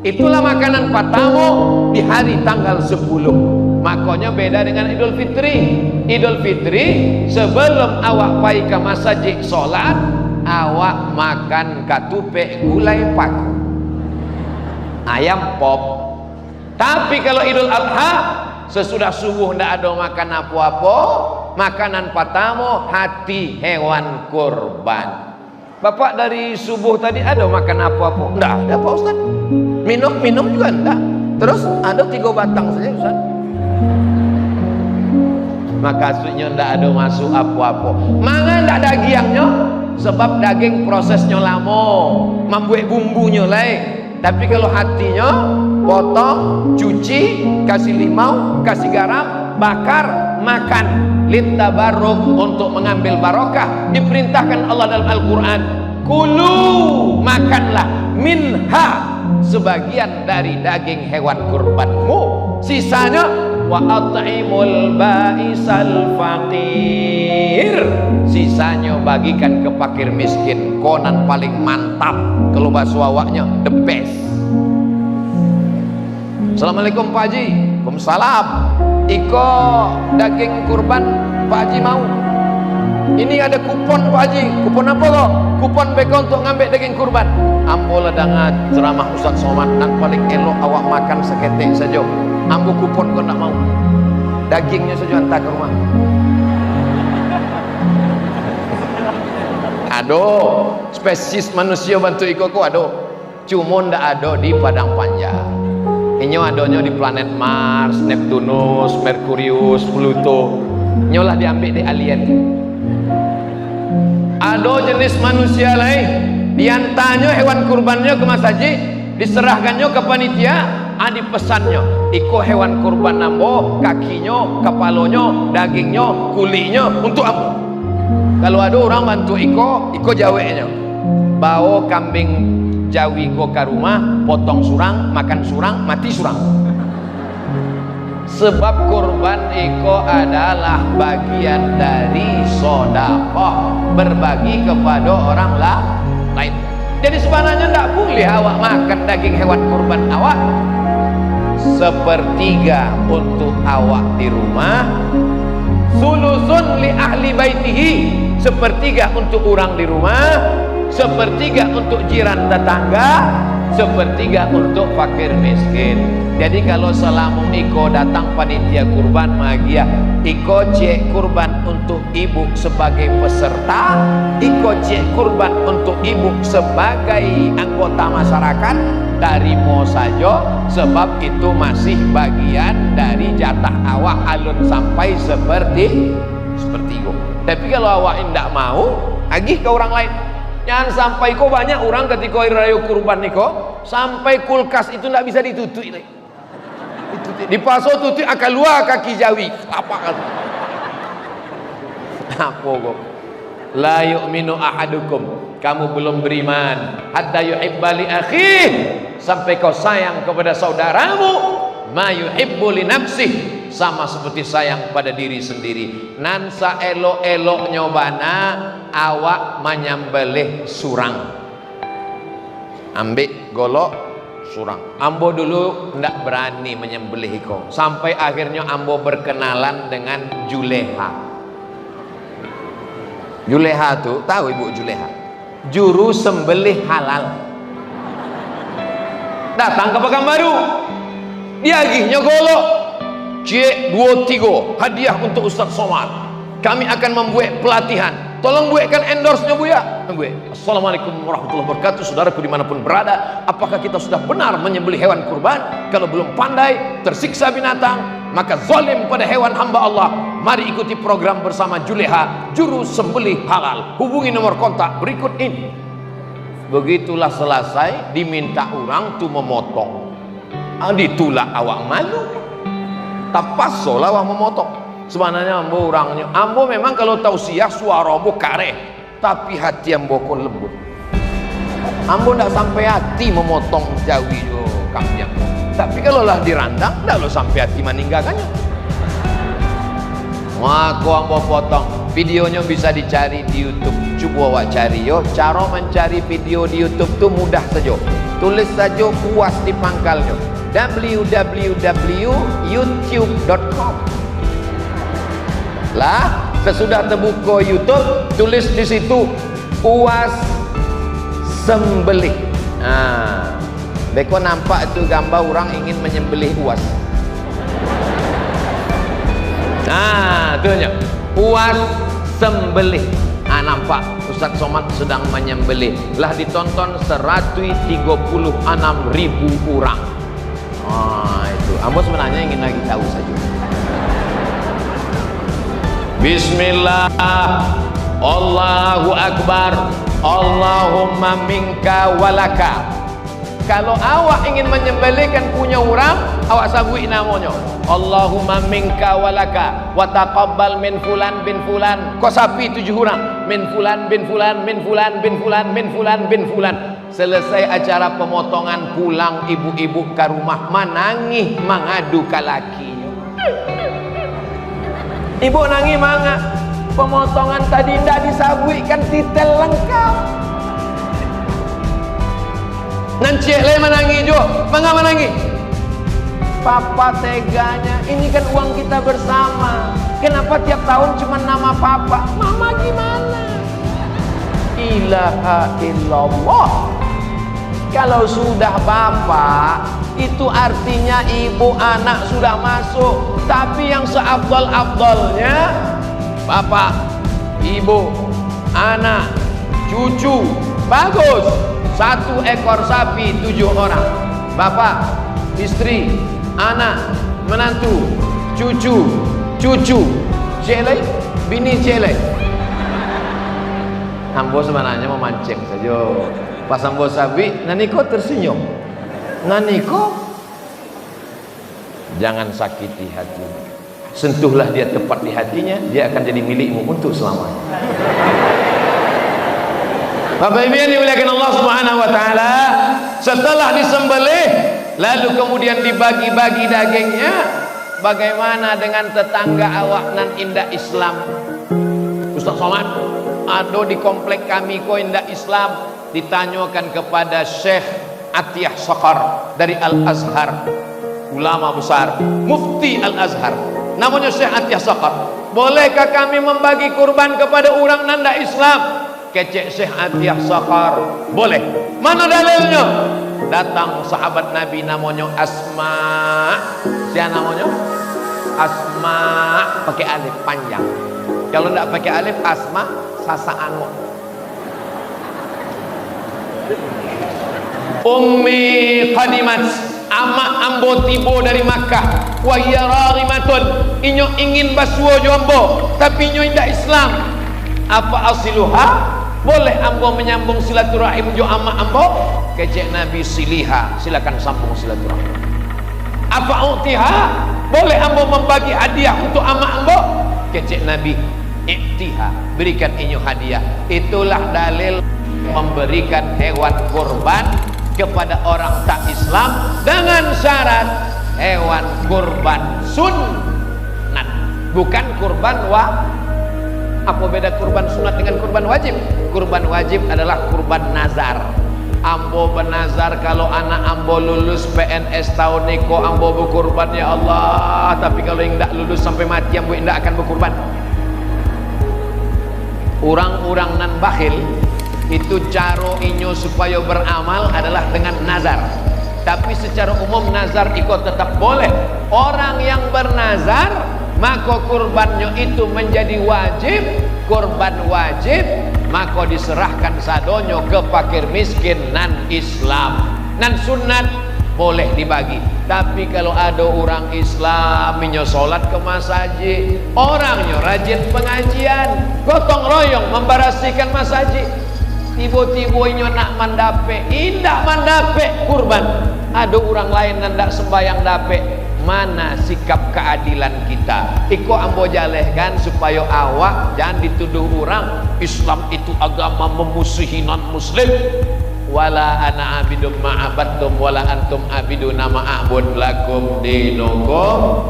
Itulah makanan pertama di hari tanggal 10. Makanya beda dengan Idul Fitri. Idul Fitri sebelum awak pai ke masjid solat, awak makan katupe gulai paku, ayam pop. Tapi kalau Idul Adha sesudah subuh tidak ada makan apa-apa. Makanan pertama hati hewan kurban. Bapak dari subuh tadi ada makan apa-apa? Tidak ada Pak Ustaz. Minum juga enggak. Terus ada 3 batang saja Ustaz. maka aslinya ndak ada masuk apa-apa. Mangan ndak dagiangnya, sebab daging prosesnya lama, membuat bumbunya lain. Tapi kalau hatinya potong, cuci, kasih limau, kasih garam, bakar, makan, litabarruk, untuk mengambil barokah. Diperintahkan Allah dalam Al-Quran, kulu, makanlah, minha, sebagian dari daging hewan kurbanmu, sisanya wa at'imul ba'isal faqir, sisanya bagikan ke fakir miskin. Konan paling mantap kalau bakso awaknya the best. Assalamualaikum Pak Haji. Waalaikumsalam. Iko daging kurban Pak Haji mau? Ini ada kupon Pak Haji. Kupon apa kok? Kupon beko untuk ngambil daging kurban. Ambo ledang ceramah Ustaz Somad, nak paling elok awak makan seketik saja. Ambo kupon kok nak mau. Dagingnya saja hantar ke rumah. Aduh, spesies manusia bantu iko ko aduh. Cuma ndak ada di Padang Panjang. Ini adanya di planet Mars, Neptunus, Merkurius, Pluto. Nyolah diambil di alien. Ada jenis manusia lain, diantaranya hewan kurbannya ke Mas Haji, diserahkannya ke panitia, dipesannya iko hewan kurban ambo, kakinya, kepalanya, dagingnya, kulitnya untuk ambo. Kalau ada orang bantu iko jaweknya, bawa kambing jawi ko ke rumah, potong surang, makan surang, mati surang. Sebab kurban iko adalah bagian dari sedekah, berbagi kepada orang lain. Jadi sebenarnya tidak boleh awak makan daging hewan kurban awak. Sepertiga untuk awak di rumah, sulusun li ahli baitihi, sepertiga untuk orang di rumah, sepertiga untuk jiran tetangga, sepertiga untuk fakir miskin. Jadi kalau selamu iko datang panitia kurban magia, iko cek kurban untuk ibu sebagai peserta, iko cek kurban untuk ibu sebagai anggota masyarakat, tarimo saja, sebab itu masih bagian dari jatah awak alun sampai seperti itu. Tapi kalau awak tidak mau, agih ke orang lain. Jangan sampai kok banyak orang ketika hari raya kurban niko sampai kulkas itu tidak bisa ditutup. Dipaso tutup akan luar kaki jawi. Apa kan? Apa kok? La yu'minu ahadukum, kamu belum beriman hatta yuhibba li akhih, sampai kau sayang kepada saudaramu ma yuhibbu li nafsih, sama seperti sayang pada diri sendiri. Nansa elok-elok nyobana awak menyembelih surang, ambik golok surang. Ambo dulu ndak berani menyembelih iko, sampai akhirnya ambo berkenalan dengan Juleha. Juleha tuh tahu ibu Juleha, juru sembelih halal. Datang ke Pekanbaru, dia agihnya golok C23 hadiah untuk Ustaz Somad. Kami akan membuat pelatihan, tolong buatkan endorse-nya Bu ya. Assalamualaikum warahmatullahi wabarakatuh. Saudaraku dimanapun berada, apakah kita sudah benar menyembelih hewan kurban? Kalau belum pandai, tersiksa binatang, maka zalim pada hewan hamba Allah. Mari ikuti program bersama Juleha, juru sembelih halal. Hubungi nomor kontak berikut ini. Begitulah selesai, diminta orang tu memotong. Ditulak awak malu, tapas solah awak memotong. Sebenarnya ambo orangnya, ambo memang kalau tausiah suara ambo kareh, tapi hati ambo kok lembut. Ambo ndak sampai hati memotong jawi yo kambing. Tapi kalau lah dirandang, ndak lo sampai hati meninggalkannya. Aku ambo potong. Videonya bisa dicari di YouTube. Coba awak cari yo. Cara mencari video di YouTube tuh mudah saja. Tulis saja puas di pangkalnya. www.youtube.com. Lah, sesudah terbuka YouTube, tulis di situ puas sembelih. Nah, beko nampak itu gambar orang ingin menyembelih uas. Nah, itunya puas sembelih. Nampak Ustaz Somad sedang menyembelih. Lah ditonton 136.000 orang. Itu. Ambo sebenarnya ingin lagi tahu saja. Bismillah, Allahu Akbar, Allahumma minka walaka. Kalau awak ingin menyembelihkan punya orang, awak sabui namanya, Allahumma minka walaka wa taqabbal min fulan bin fulan. Kau sapi 7 orang, min fulan bin fulan, min fulan bin fulan, min fulan bin fulan. Selesai acara pemotongan, pulang ibu-ibu ke rumah menangis mengadu ke lakinya. Ibu nangis mangga, pemotongan tadi tidak disabuikan titel lengkap. Nanti le menangis jo, mengapa menangis? Papa teganya, ini kan uang kita bersama. Kenapa tiap tahun cuma nama papa? Mama gimana? Ilaha illallah. Kalau sudah bapak, itu artinya ibu anak sudah masuk. Tapi yang seafdal-afdalnya, bapak, ibu, anak, cucu, bagus. 1 ekor sapi 7 orang. Bapak, istri, anak, menantu, cucu, celek, bini celek. Ambo sebenarnya mau mancing saja. Pas ambo sapi, naniko tersenyum. Naniko, jangan sakiti hati. Sentuhlah dia tepat di hatinya, dia akan jadi milikmu untuk selamanya. Bapak Ibu yang dimuliakan Allah Subhanahu wa taala, setelah disembelih lalu kemudian dibagi-bagi dagingnya, bagaimana dengan tetangga awak nan indah Islam? Ustaz Somad, ada di komplek kami ko indah Islam, ditanyakan kepada Syekh Atiyah Saqar dari Al-Azhar, ulama besar, mufti Al-Azhar, namanya Syekh Atiyah Saqar. Bolehkah kami membagi kurban kepada orang nanda Islam? Kecek Syekh Atiyah Saqar, boleh. Mana dalilnya? Datang sahabat Nabi namanya Asma. Siapa namanya? Asma, pakai alif panjang. Kalau tidak pakai alif, Asma Sasaango. Ummi qadimat, ama ambo tibo dari Makkah. Wa hiya raghimatun, inyo ingin basuo jombo, tapi inyo indah Islam. Apa asiluha? Boleh ambo menyambung silaturahim jo ama ambo? Kecek Nabi, siliha, silakan sambung silaturahim. Apa utiha? Boleh ambo membagi hadiah untuk ama ambo? Kecek Nabi, iktiha, berikan inyo hadiah. Itulah dalil memberikan hewan kurban kepada orang tak Islam dengan syarat hewan kurban sunnat, bukan kurban Apa beda kurban sunat dengan kurban wajib? Kurban wajib adalah kurban nazar. Ambo bernazar kalau anak ambo lulus PNS tahun niko ambo berkurban ya Allah. Tapi kalau yang tidak lulus sampai mati ambo tidak akan berkurban. Orang-orang nan bakhil itu caro inyo supaya beramal adalah dengan nazar. Tapi secara umum nazar ikut tetap boleh. Orang yang bernazar maka kurbannya itu menjadi wajib, kurban wajib, maka diserahkan sadonyo ke fakir miskin nan Islam. Nan sunat boleh dibagi. Tapi kalau ada orang Islam minyo sholat ke masjid, orangnya rajin pengajian, gotong royong membarasikan masjid, tiba-tiba inyo nak mandape, indak mandape kurban. Ada orang lain yang tidak sembahyang dape. Mana sikap keadilan kita? Iko ambo jalehkan supaya awak jangan dituduh orang Islam itu agama memusuhi non muslim. Wala ana abidum ma'abadtum wala antum abiduna ma'abud lakum dinukum.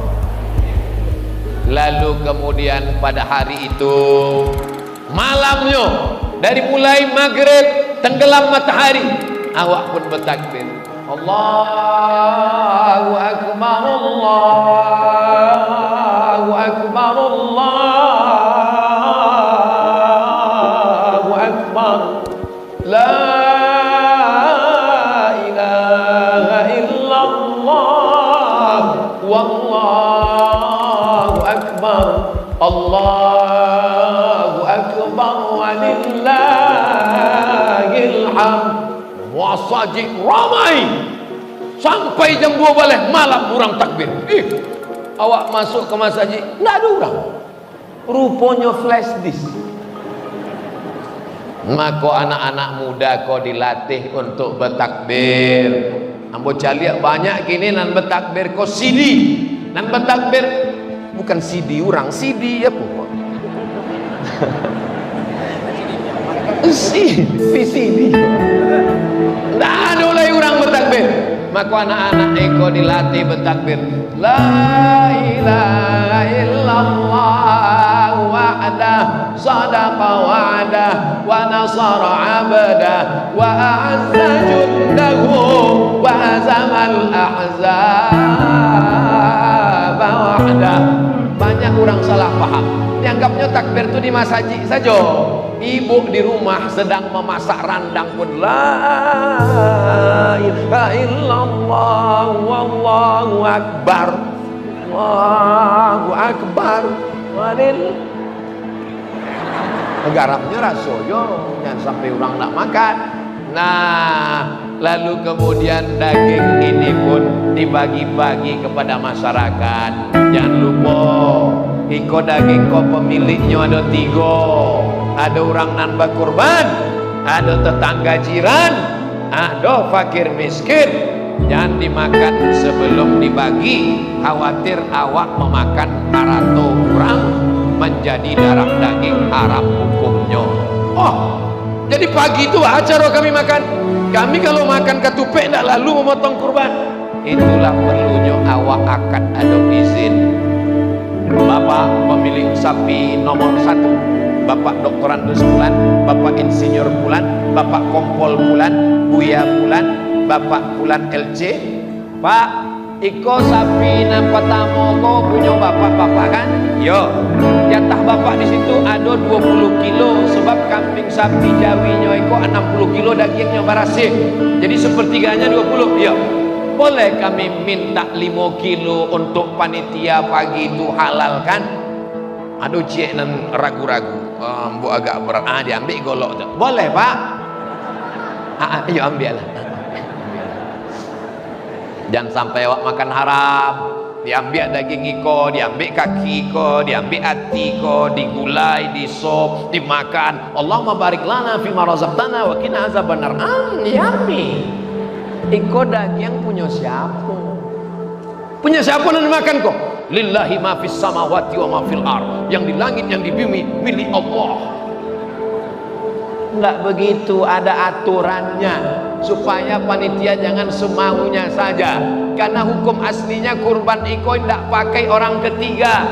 Lalu kemudian pada hari itu malamnya, dari mulai maghrib tenggelam matahari, awak pun bertakbir, Allahu Akbar, Allahu Akbar, Allahu Akbar, la ilaha illallah, wallahu akbar, Allahu akbar, walillahil hamd. Wasajik ramai sampai jam 2 balik malam orang takbir. Awak masuk ke masjid, tidak ada orang. rupanya flash disk. Maka anak-anak muda kau dilatih untuk bertakbir. Ambo caliak banyak kini nan bertakbir kau CD. Nan bertakbir bukan CD orang, CD apa kok? VCD. Tidak ada oleh orang bertakbir. Maka anak-anak eko dilatih bertakbir. La ilaha illallah wa'dah sadaqa wa'dah wa nasara 'abdah wa a'azza jundahu wa hazamal ahzab wa'dah. Banyak orang salah paham, dianggapnya takbir itu di masjid saja. Ibu di rumah sedang memasak randang pun la ilaha illallah wallahu akbar Allahu akbar walil. Garamnya rasoyo, jangan sampai orang nak makan. Nah, lalu kemudian daging ini pun dibagi-bagi kepada masyarakat. Jangan lupa, iko daging kau pemiliknya ada 3. Ada orang nan berkurban, ada tetangga jiran, ada fakir miskin. Jangan dimakan sebelum dibagi, khawatir awak memakan 100 orang menjadi darah daging haram hukumnya. Oh, jadi pagi itu acara kami makan. Kami kalau makan ketupek tidak lalu memotong kurban. Itulah perlunya awak akan ada izin. Bapak pemilik sapi nomor 1, Bapak doktorandus bulan, Bapak insinyur bulan, Bapak kompol bulan, Buya bulan, Bapak bulan LC. Pak, iko sapi nan pertama kau punya bapak-bapak kan? Yo, jatah bapak di situ ada 20 kilo sebab kambing sapi jawinya iko 60 kilo dagingnya barasih. Jadi sepertiganya 20. Yo. Boleh kami minta 5 kilo untuk panitia pagi itu halal kan? Aduh cik nan ragu-ragu. Bu agak berat. Diambil golok tu. Boleh pak? Ayo ambil lah. Jangan sampai awak makan haram. Diambil daging iko, diambil kaki iko, diambil hati iko, digulai, disop, dimakan. Allahumma barik lana fima razaqtana wa qina azabannar. Yummy. Iko daging punya siapa? Punya siapa yang dimakan kok? Lillahi ma fis samawati wa ma fil ardh. Yang di langit yang di bumi milik Allah. Enggak begitu, ada aturannya supaya panitia jangan semaunya saja. Karena hukum aslinya kurban iko tidak pakai orang ketiga.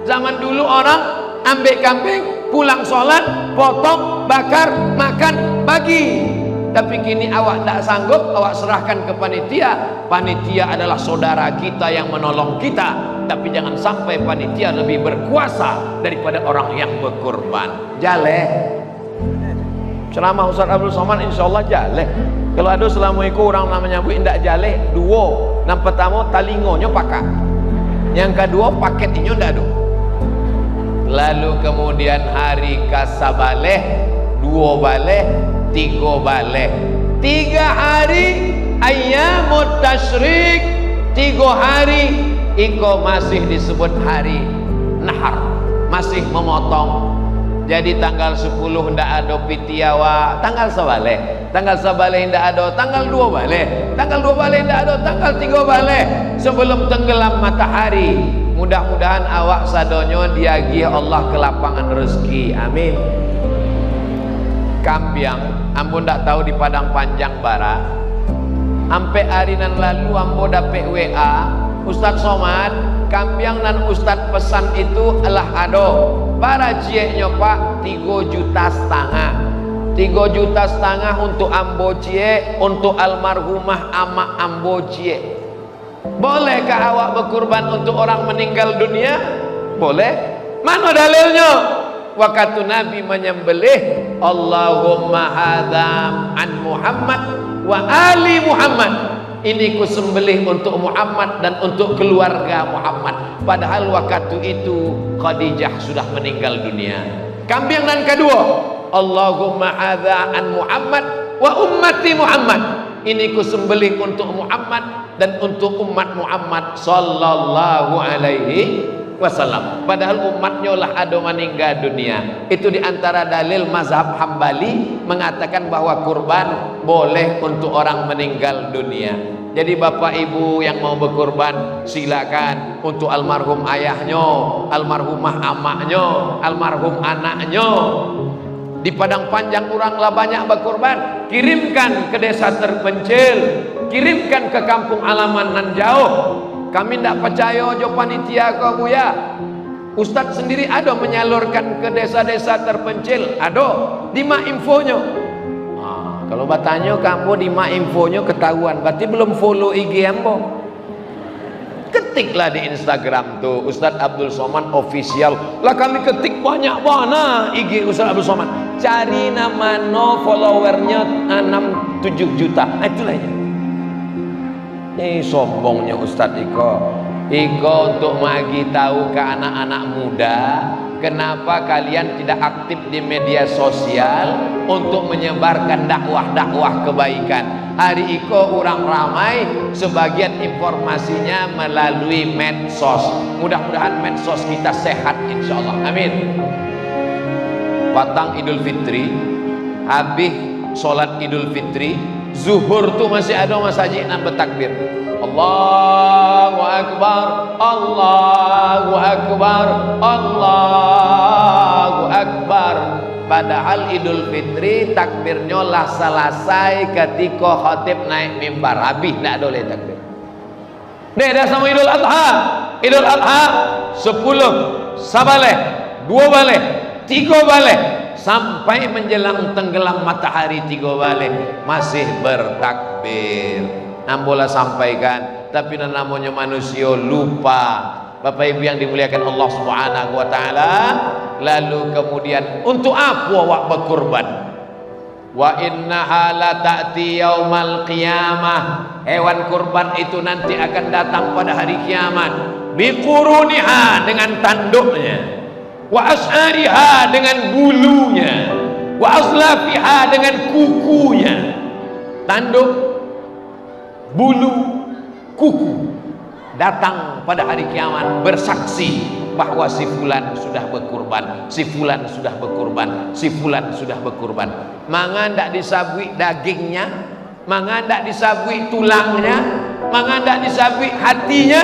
Zaman dulu orang ambil kambing, pulang sholat, potong, bakar, makan, bagi. Tapi kini awak tidak sanggup, awak serahkan ke panitia. Panitia adalah saudara kita yang menolong kita. Tapi jangan sampai panitia lebih berkuasa daripada orang yang berkorban. Jaleh ceramah Ustaz Abdul Somad insyaAllah jaleh. Kalau ada selama itu orang namanya bu indak jaleh 2. Yang pertama talingonya pakat, yang kedua paket ini ndak ada. Lalu kemudian hari kasabaleh 2 baleh 3 baleh 3 hari ayyamut tasyrik 3 hari iko masih disebut hari nahar, masih memotong. Jadi tanggal 10 ndak ada pitiawa, tanggal sabaleh ndak ada, tanggal 2 baleh, tanggal 2 baleh ndak ada, tanggal 3 baleh sebelum tenggelam matahari. Mudah-mudahan awak sadonyo diagi Allah ke lapangan rezeki, amin. Kambiang ambo ndak tahu di Padang Panjang Barat. Ampe hari nan lalu ambo dapet WA, Ustaz Somad, kambiang nan Ustaz pesan itu adalah ado. Para cieknya pak 3,5 juta. 3,5 juta untuk ambo ciek, untuk almarhumah ama ambo ciek. Bolehkah awak berkurban untuk orang meninggal dunia? Boleh. Mana dalilnya? Waktu Nabi menyembelih, Allahumma hadam an Muhammad wa ali Muhammad. Ini ku sembelih untuk Muhammad dan untuk keluarga Muhammad. Padahal waktu itu Khadijah sudah meninggal dunia. Kambing dan kedua, Allahumma hadha an Muhammad wa ummati Muhammad. Ini ku sembelih untuk Muhammad dan untuk umat Muhammad sallallahu alaihi wasallam. Padahal umatnya lah ada meninggal dunia. Itu diantara dalil mazhab Hambali mengatakan bahwa kurban boleh untuk orang meninggal dunia. Jadi bapak ibu yang mau berkurban silakan, untuk almarhum ayahnya, almarhumah amaknya, almarhum anaknya. Di Padang Panjang orang lah banyak berkurban, kirimkan ke desa terpencil, kirimkan ke kampung halaman nan jauh. Kami tidak percaya jo panitia ke buya. Ustadz sendiri ada menyalurkan ke desa-desa terpencil, ada. Di mak infonya. Kalau bertanya kamu di mak infonya ketahuan, berarti belum follow IG ambo. Ketiklah di Instagram tuh Ustadz Abdul Somad official. Lah kami ketik banyak mana IG Ustadz Abdul Somad. Cari nama no followernya 6-7 juta. Itulah ya. Ini sombongnya Ustadz Iko untuk magi tahu ke anak-anak muda kenapa kalian tidak aktif di media sosial untuk menyebarkan dakwah-dakwah kebaikan. Hari Iko orang ramai, sebagian informasinya melalui medsos. Mudah-mudahan medsos kita sehat insya Allah, amin. Patang Idul Fitri, habis sholat Idul Fitri, zuhur tuh masih ada masjid yang bertakbir, Allahu Akbar, Allahu Akbar, Allahu Akbar. Padahal Idul Fitri takbirnya lah selesai ketika khatib naik mimbar, habis tidak boleh takbir. Dah sama Idul Adha. Idul Adha 10 sabaleh, 2 baleh, 3 baleh, sampai menjelang tenggelam matahari 3 balik masih bertakbir. Nambola sampaikan, tapi namanya manusia lupa. Bapak Ibu yang dimuliakan Allah Subhanahu wa taala, lalu kemudian untuk apa awak berkurban? Wa innaha la ta'ti yaumal qiyamah. Hewan kurban itu nanti akan datang pada hari kiamat. Biquruniha, dengan tanduknya, wa as'ariha, dengan bulunya, wa aslafiha, dengan kukunya. Tanduk, bulu, kuku datang pada hari kiamat bersaksi bahwa si fulan sudah berkurban, si fulan sudah berkurban, si fulan sudah berkurban. Mangan ndak disabui dagingnya, mangan ndak disabui tulangnya, mangan ndak disabui hatinya,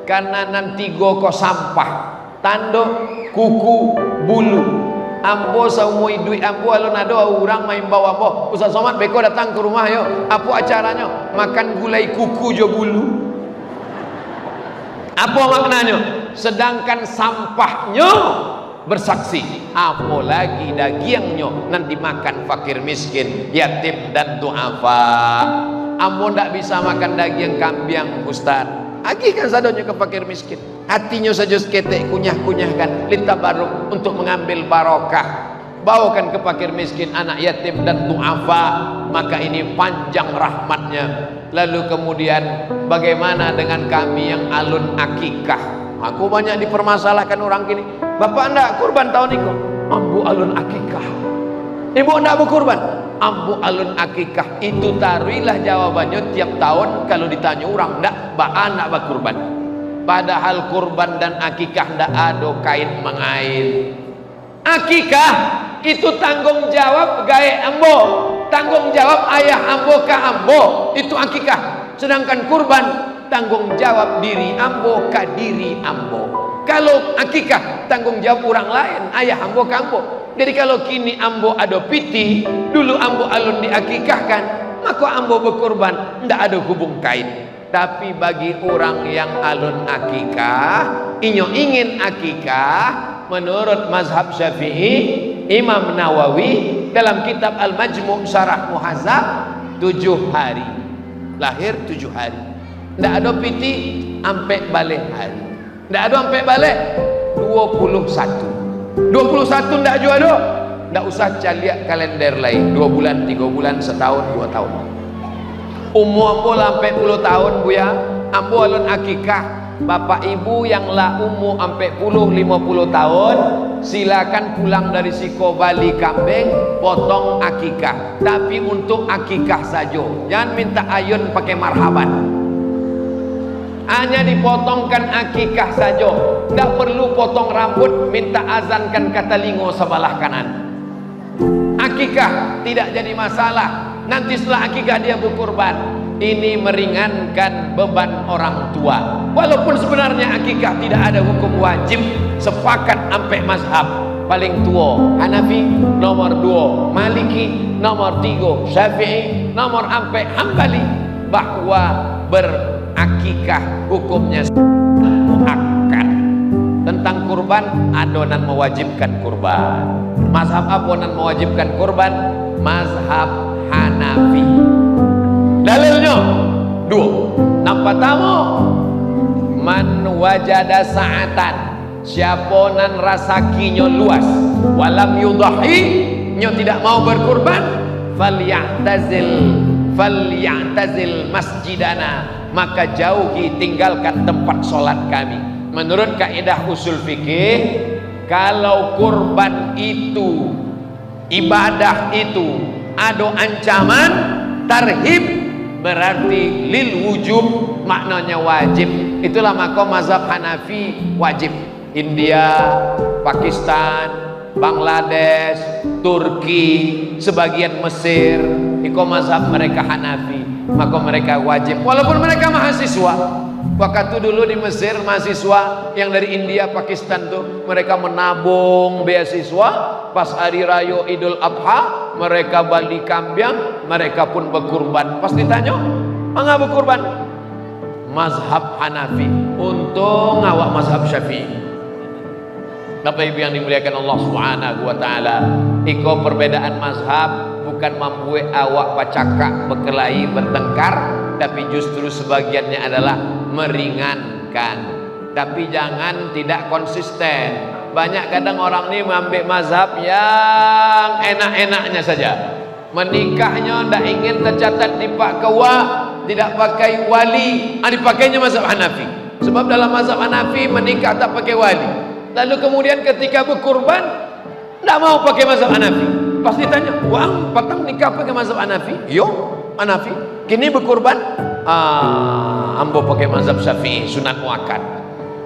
karena nanti goko sampah. Tanduk, kuku, bulu. Ambo saumui duit ambo alun ada orang main bawa ambo. Ustaz Somad beko datang ke rumah yo. Apa acaranya? Makan gulai kuku jo bulu. Apa maknanya? Sedangkan sampahnya bersaksi, apalagi dagingnya nanti makan fakir miskin, yatim dan duafa. Ambo ndak bisa makan daging kambing Ustaz. Agihkan sadonya ke fakir miskin, hatinya saja seketek kunyah-kunyahkan litabaruk, untuk mengambil barokah. Bawakan ke fakir miskin, anak yatim dan duafa, maka ini panjang rahmatnya. Lalu kemudian bagaimana dengan kami yang alun akikah? Aku banyak dipermasalahkan orang gini, bapak anda kurban tahun ini? Ambu alun akikah. Ibu anda berkurban? Ambu alun akikah. Itu taruhilah jawabannya tiap tahun kalau ditanya orang, ndak baan ndak berkurban. Padahal kurban dan akikah ndak ada kain mengail. Akikah itu tanggung jawab gawe ambo, tanggung jawab ayah ambo ke ambo, itu akikah. Sedangkan kurban tanggung jawab diri ambo ke diri ambo. Kalau akikah tanggung jawab orang lain, ayah ambo ke ambo. Jadi kalau kini ambo ada piti, dulu ambo alun diakikahkan, maka ambo berkurban, ndak ada hubung kain. Tapi bagi orang yang alun akikah, ingin akikah, menurut mazhab Syafi'i, Imam Nawawi dalam kitab Al-Majmu' Syarah Muhazzab, 7 hari. Lahir 7 hari. Ndak ada piti sampai balik hari. Ndak ada sampai balik 21. 21 ndak juga ada. Ndak usah caliak kalender lain. 2 bulan, 3 bulan, setahun, 2 tahun. Umur ambo sampai 10 tahun buya, ambo alun akikah. Bapak ibu yang lah umur sampai 10-50 tahun, silakan pulang dari siko Bali kambing, potong akikah. Tapi untuk akikah saja, jangan minta ayun pakai marhaban. hanya dipotongkan akikah saja, tidak perlu potong rambut, minta azankan kata lingo sebelah kanan. Akikah tidak jadi masalah, nanti setelah akikah dia berkurban. Ini meringankan beban orang tua. Walaupun sebenarnya akikah tidak ada hukum wajib, sepakat sampai mazhab. Paling tua Hanafi, nomor 2 Maliki, nomor 3 Syafi'i, nomor 4 Hambali, bahwa berakikah hukumnya muakkad. Tentang kurban, adonan mewajibkan kurban. Mazhab apa nan mewajibkan kurban? Mazhab Hanafi. Dalilnya 2. Nampak tamu man wajada sa'atan, siapa nan rasakinya luas, walam yudahi, nyo tidak mau berkurban, falyatazil masjidana, maka jauhi, tinggalkan tempat solat kami. Menurut kaidah usul fikih, kalau kurban itu, ibadah itu ada ancaman tarhib, berarti lil wujub, maknanya wajib. Itulah maka mazhab Hanafi wajib. India, Pakistan, Bangladesh, Turki, sebagian Mesir, itu mazhab mereka Hanafi, maka mereka wajib. Walaupun mereka mahasiswa. Waktu dulu di Mesir, mahasiswa yang dari India, Pakistan tuh, mereka menabung beasiswa. Pas hari raya Idul Adha, mereka balik kambing, mereka pun berkurban. Pas ditanya, mengapa berkurban? Mazhab Hanafi. Untung awak mazhab Syafi'i. Bapak Ibu yang dimuliakan Allah Subhanahu wa taala, iko perbedaan mazhab bukan membuat awak pacakak, berkelahi, bertengkar, tapi justru sebagiannya adalah meringankan. Tapi jangan tidak konsisten. Banyak kadang orang ini mengambil mazhab yang enak-enaknya saja. Menikahnya tidak ingin tercatat di Pak Kewa, tidak pakai wali, dipakainya mazhab Hanafi. Sebab dalam mazhab Hanafi menikah tak pakai wali. Lalu kemudian ketika berkurban tidak mau pakai mazhab Hanafi. Pas ditanya, "Wang, patang nikah pakai mazhab Hanafi?" "Yo, Hanafi." "Kini berkurban?" "Ambo pakai mazhab Syafi'i, sunat muakkad."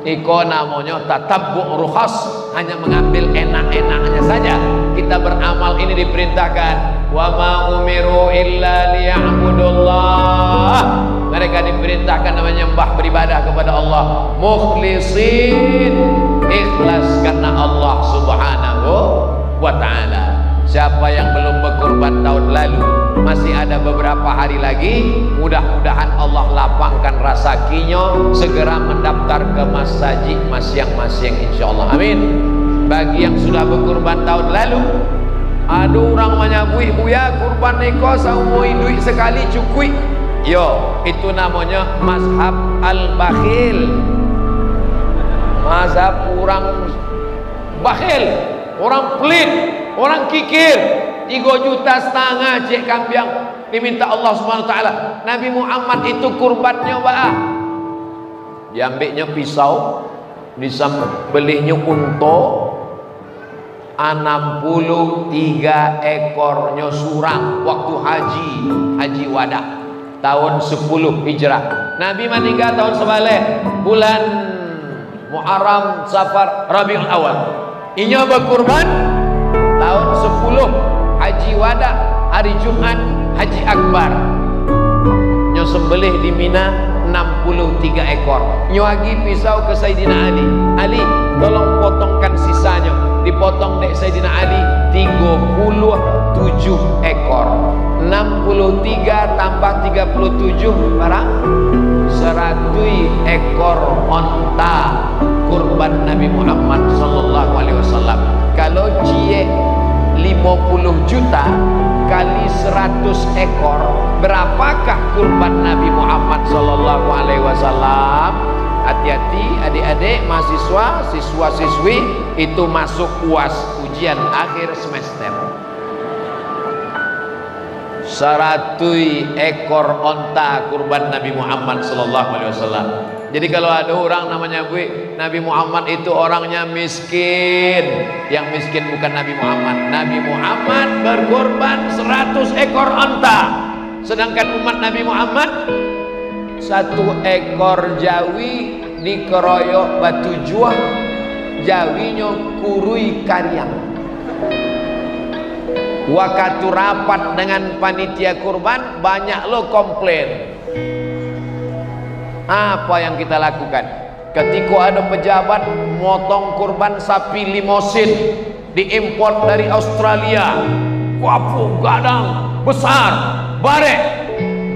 Iko namanya tatabbu' rukhas, hanya mengambil enak-enaknya saja. Kita beramal ini diperintahkan, wa ma umiru illa liya'budullah. Mereka diperintahkan menyembah, beribadah kepada Allah mukhlisin, ikhlas karena Allah Subhanahu wa ta'ala. Siapa yang belum berkurban tahun lalu, masih ada beberapa hari lagi, mudah-mudahan Allah lapangkan rezekinya, segera mendaftar ke masjid masing-masing insyaallah, amin. Bagi yang sudah berkurban tahun lalu, ada orang menyabui, "Buya, kurban niko saumoi duit sekali cukui." Yo, itu namanya mazhab al-bakhil. Mazhab orang bakhil, orang pelit, orang kikir. 3,5 juta cek kambing diminta Allah Subhanahu wa taala. Nabi Muhammad itu kurbannya apa? Diambilnya pisau, disembelihnya unta, 63 ekornya surang waktu haji wada tahun 10 Hijrah. Nabi meninggal tahun sebaleh bulan Muharram, Safar, Rabiul Awal. Inya berkurban tahun 10 Haji Wada, hari Jumat Haji Akbar. Nyo sembelih di Mina 63 ekor. Nyo agi pisau ke Sayyidina Ali. Ali, tolong potongkan sisanya. Dipotong dek Sayyidina Ali 37 ekor. 63 tambah 37 berapa? 100 ekor onta kurban Nabi Muhammad sallallahu alaihi wasallam. Kalau cie 50 juta kali 100 ekor, berapakah kurban Nabi Muhammad sallallahu alaihi wasallam? Hati-hati adik-adik mahasiswa, siswa-siswi itu masuk UAS, ujian akhir semester. 100 ekor onta kurban Nabi Muhammad sallallahu alaihi wasallam. Jadi kalau ada orang namanya Nabi Muhammad itu orangnya miskin. Yang miskin bukan Nabi Muhammad. Nabi Muhammad berkorban 100 ekor onta. Sedangkan umat Nabi Muhammad satu ekor jawi dikeroyok batu juah, jawinya kurui karyang. Waktu rapat dengan panitia kurban, banyak lo komplain. Apa yang kita lakukan? Ketika ada pejabat motong kurban sapi limosin diimpor dari Australia, wapu gadang besar barek,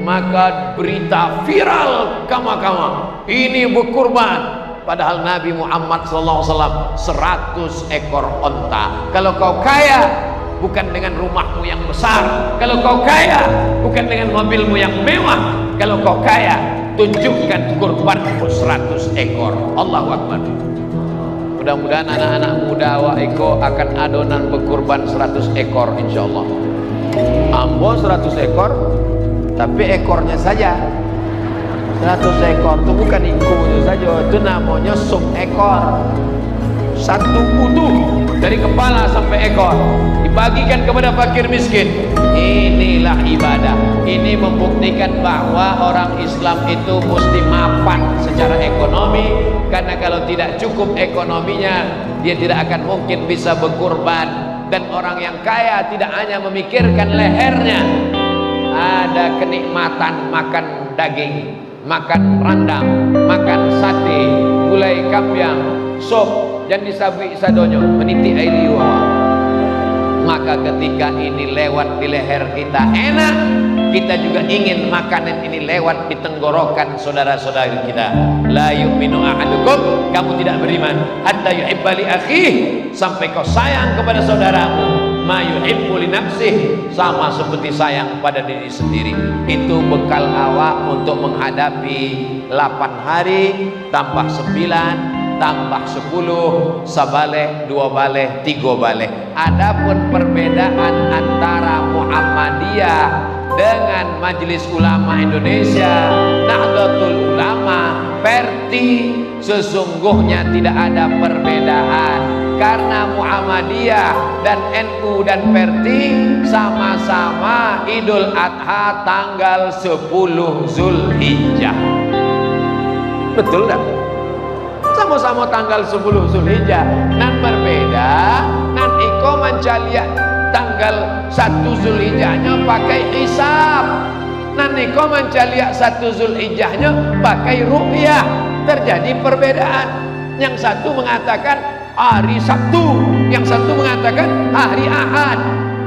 maka berita viral kama-kama ini berkurban. Padahal Nabi Muhammad SAW 100 ekor onta. Kalau kau kaya bukan dengan rumahmu yang besar, kalau kau kaya bukan dengan mobilmu yang mewah, kalau kau kaya tunjukkan kurbanmu 100 ekor. Allahu Akbar. Mudah-mudahan anak-anak muda Waiko akan adonan berkurban 100 ekor insyaallah. Ambo 100 ekor, tapi ekornya saja 100 ekor itu bukan ikunya saja, itu namanya sub ekor. Satu utuh dari kepala sampai ekor dibagikan kepada fakir miskin. Inilah ibadah. Ini membuktikan bahwa orang Islam itu mesti mapan secara ekonomi, karena kalau tidak cukup ekonominya dia tidak akan mungkin bisa berkurban. Dan orang yang kaya tidak hanya memikirkan lehernya, ada kenikmatan makan daging, makan rendang, makan sate, gulai kampiang, sop, dan disabui sadonyo meniti air liwa. Maka ketika ini lewat di leher kita enak, kita juga ingin makanan ini lewat di tenggorokan saudara-saudari kita. La yu'minu ahadukum, kamu tidak beriman hatta yuhibba li akhihi, sampai kau sayang kepada saudaramu ma yuhibbu li nafsihi, sama seperti sayang pada diri sendiri. Itu bekal awak untuk menghadapi 8 hari tambah 9 tambah 10, sabaleh, 2 baleh, 3 baleh. Adapun perbedaan antara Muhammadiyah dengan Majelis Ulama Indonesia, Nahdlatul Ulama, Perti, sesungguhnya tidak ada perbedaan, karena Muhammadiyah dan NU dan Perti sama-sama Idul Adha tanggal 10 Zulhijjah. Betul tak? Sama-sama tanggal 10 Zulhijjah. Nan berbeda, nan iko mencaliak tanggal 1 Zulhijjahnya pakai hisab, nan iko mencaliak 1 Zulhijjahnya pakai ru'yah. Terjadi perbedaan. Yang satu mengatakan hari Sabtu, yang satu mengatakan hari Ahad,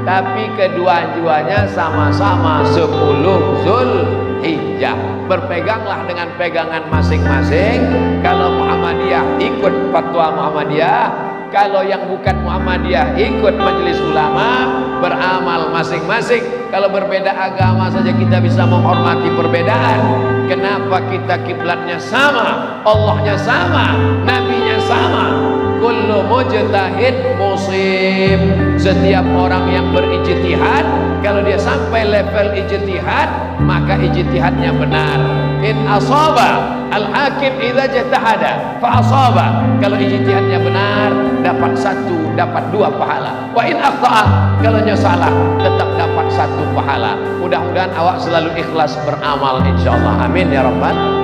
tapi kedua-duanya sama-sama 10 Zulhijjah. Berpeganglah dengan pegangan masing-masing. Kalau Muhammadiyah ikut fatwa Muhammadiyah, kalau yang bukan Muhammadiyah ikut Majelis Ulama, beramal masing-masing. Kalau berbeda agama saja kita bisa menghormati perbedaan. Kenapa kita kiblatnya sama, Allahnya sama, nabinya sama? Kullu mujtahid musib. Setiap orang yang berijtihad, kalau dia sampai level ijtihad, maka ijtihadnya benar. In asaba, al-hakim idza jtahada fa asaba. Kalau ijtihadnya benar, dapat 1, dapat 2 pahala. Wa in akhta'a, kalau dia salah, tetap dapat 1 pahala. Mudah-mudahan awak selalu ikhlas beramal insyaallah. Amin ya rabbal.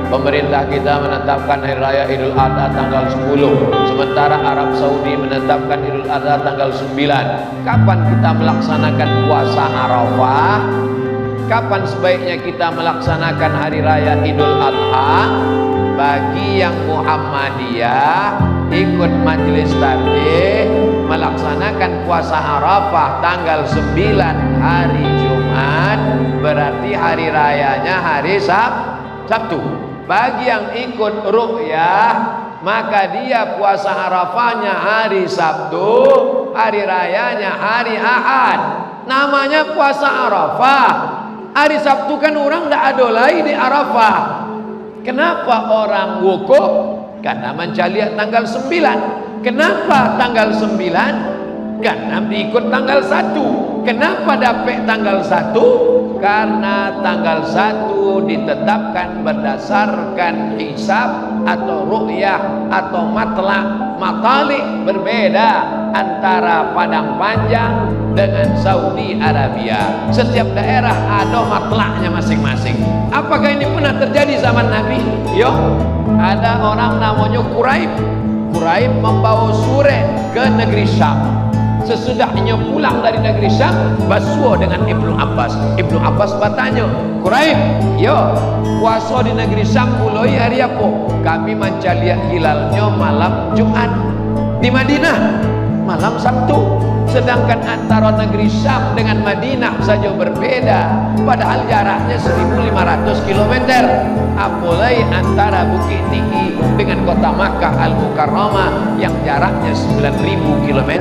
Pemerintah kita menetapkan hari raya Idul Adha tanggal 10, sementara Arab Saudi menetapkan Idul Adha tanggal 9. Kapan kita melaksanakan puasa Arafah? Kapan sebaiknya kita melaksanakan hari raya Idul Adha? Bagi yang Muhammadiyah ikut majelis tarjih melaksanakan puasa Arafah tanggal 9 hari Jumat, berarti hari rayanya hari Sabtu. Bagi yang ikut ru'yah, maka dia puasa Arafahnya hari Sabtu, hari rayanya hari Ahad. Namanya puasa Arafah. Hari Sabtu kan orang tidak ada lagi di Arafah. Kenapa orang wukuf? Karena mencaliak tanggal 9. Kenapa tanggal 9? Karena ikut tanggal 1. Kenapa dapat tanggal 1? Karena tanggal 1 ditetapkan berdasarkan hisab atau ru'yah atau matalik berbeda antara Padang Panjang dengan Saudi Arabia. Setiap daerah ada matlaknya masing-masing. Apakah ini pernah terjadi zaman Nabi? Yo, ada orang namanya Quraib. Quraib membawa sure ke negeri Syam. Sesudahnya pulang dari negeri Syam, bersuah dengan Ibnu Abbas. Ibnu Abbas bertanya, Quraib, yo, puasa di negeri Syam mulai hari apa? Kami mencari hilalnya malam Jumat. Di Madinah malam Sabtu. Sedangkan antara negeri Syam dengan Madinah saja berbeda, padahal jaraknya 1500 km. Apalagi antara Bukit Tinggi dengan kota Makkah Al-Mukarramah yang jaraknya 9000 km,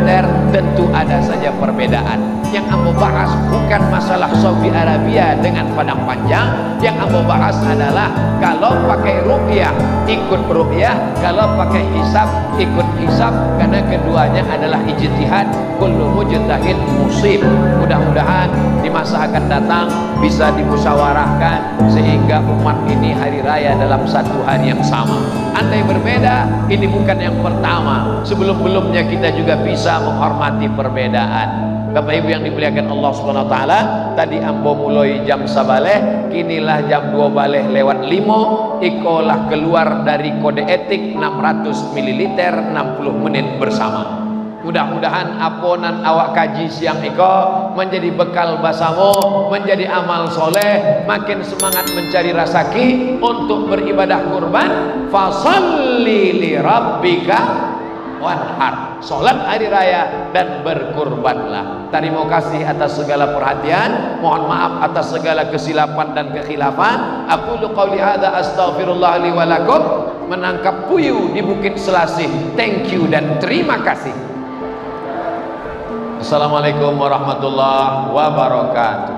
tentu ada saja perbedaan. Yang ambo bahas bukan masalah Saudi Arabia dengan Padang Panjang. Yang ambo bahas adalah kalau pakai ruqyah ikut ruqyah, kalau pakai hisab ikut hisab, karena keduanya adalah ijtihad. Kullu mujtahid musib. Mudah-mudahan di masa akan datang bisa dimusyawarahkan sehingga umat ini hari raya dalam satu hari yang sama. Andai berbeda, ini bukan yang pertama. Sebelum-belumnya kita juga bisa menghormati perbedaan. Bapak Ibu yang dimuliakan Allah Subhanahu wa taala, tadi ambo mulai jam 11, kinilah jam 2 baleh lewat 5, ikolah keluar dari kode etik 600 ml 60 menit bersama. Mudah-mudahan aponan awak kaji siang iko menjadi bekal basamu, menjadi amal soleh, makin semangat mencari rasaki untuk beribadah kurban. Fasalli li rabbika wanhar, sholat hari raya dan berkurbanlah. Terima kasih atas segala perhatian, mohon maaf atas segala kesilapan dan kekhilafan. Aku qauli hadza astaghfirullah li wa lakum. Menangkap puyuh di Bukit Selasih. Thank you dan terima kasih. Assalamualaikum warahmatullahi wabarakatuh.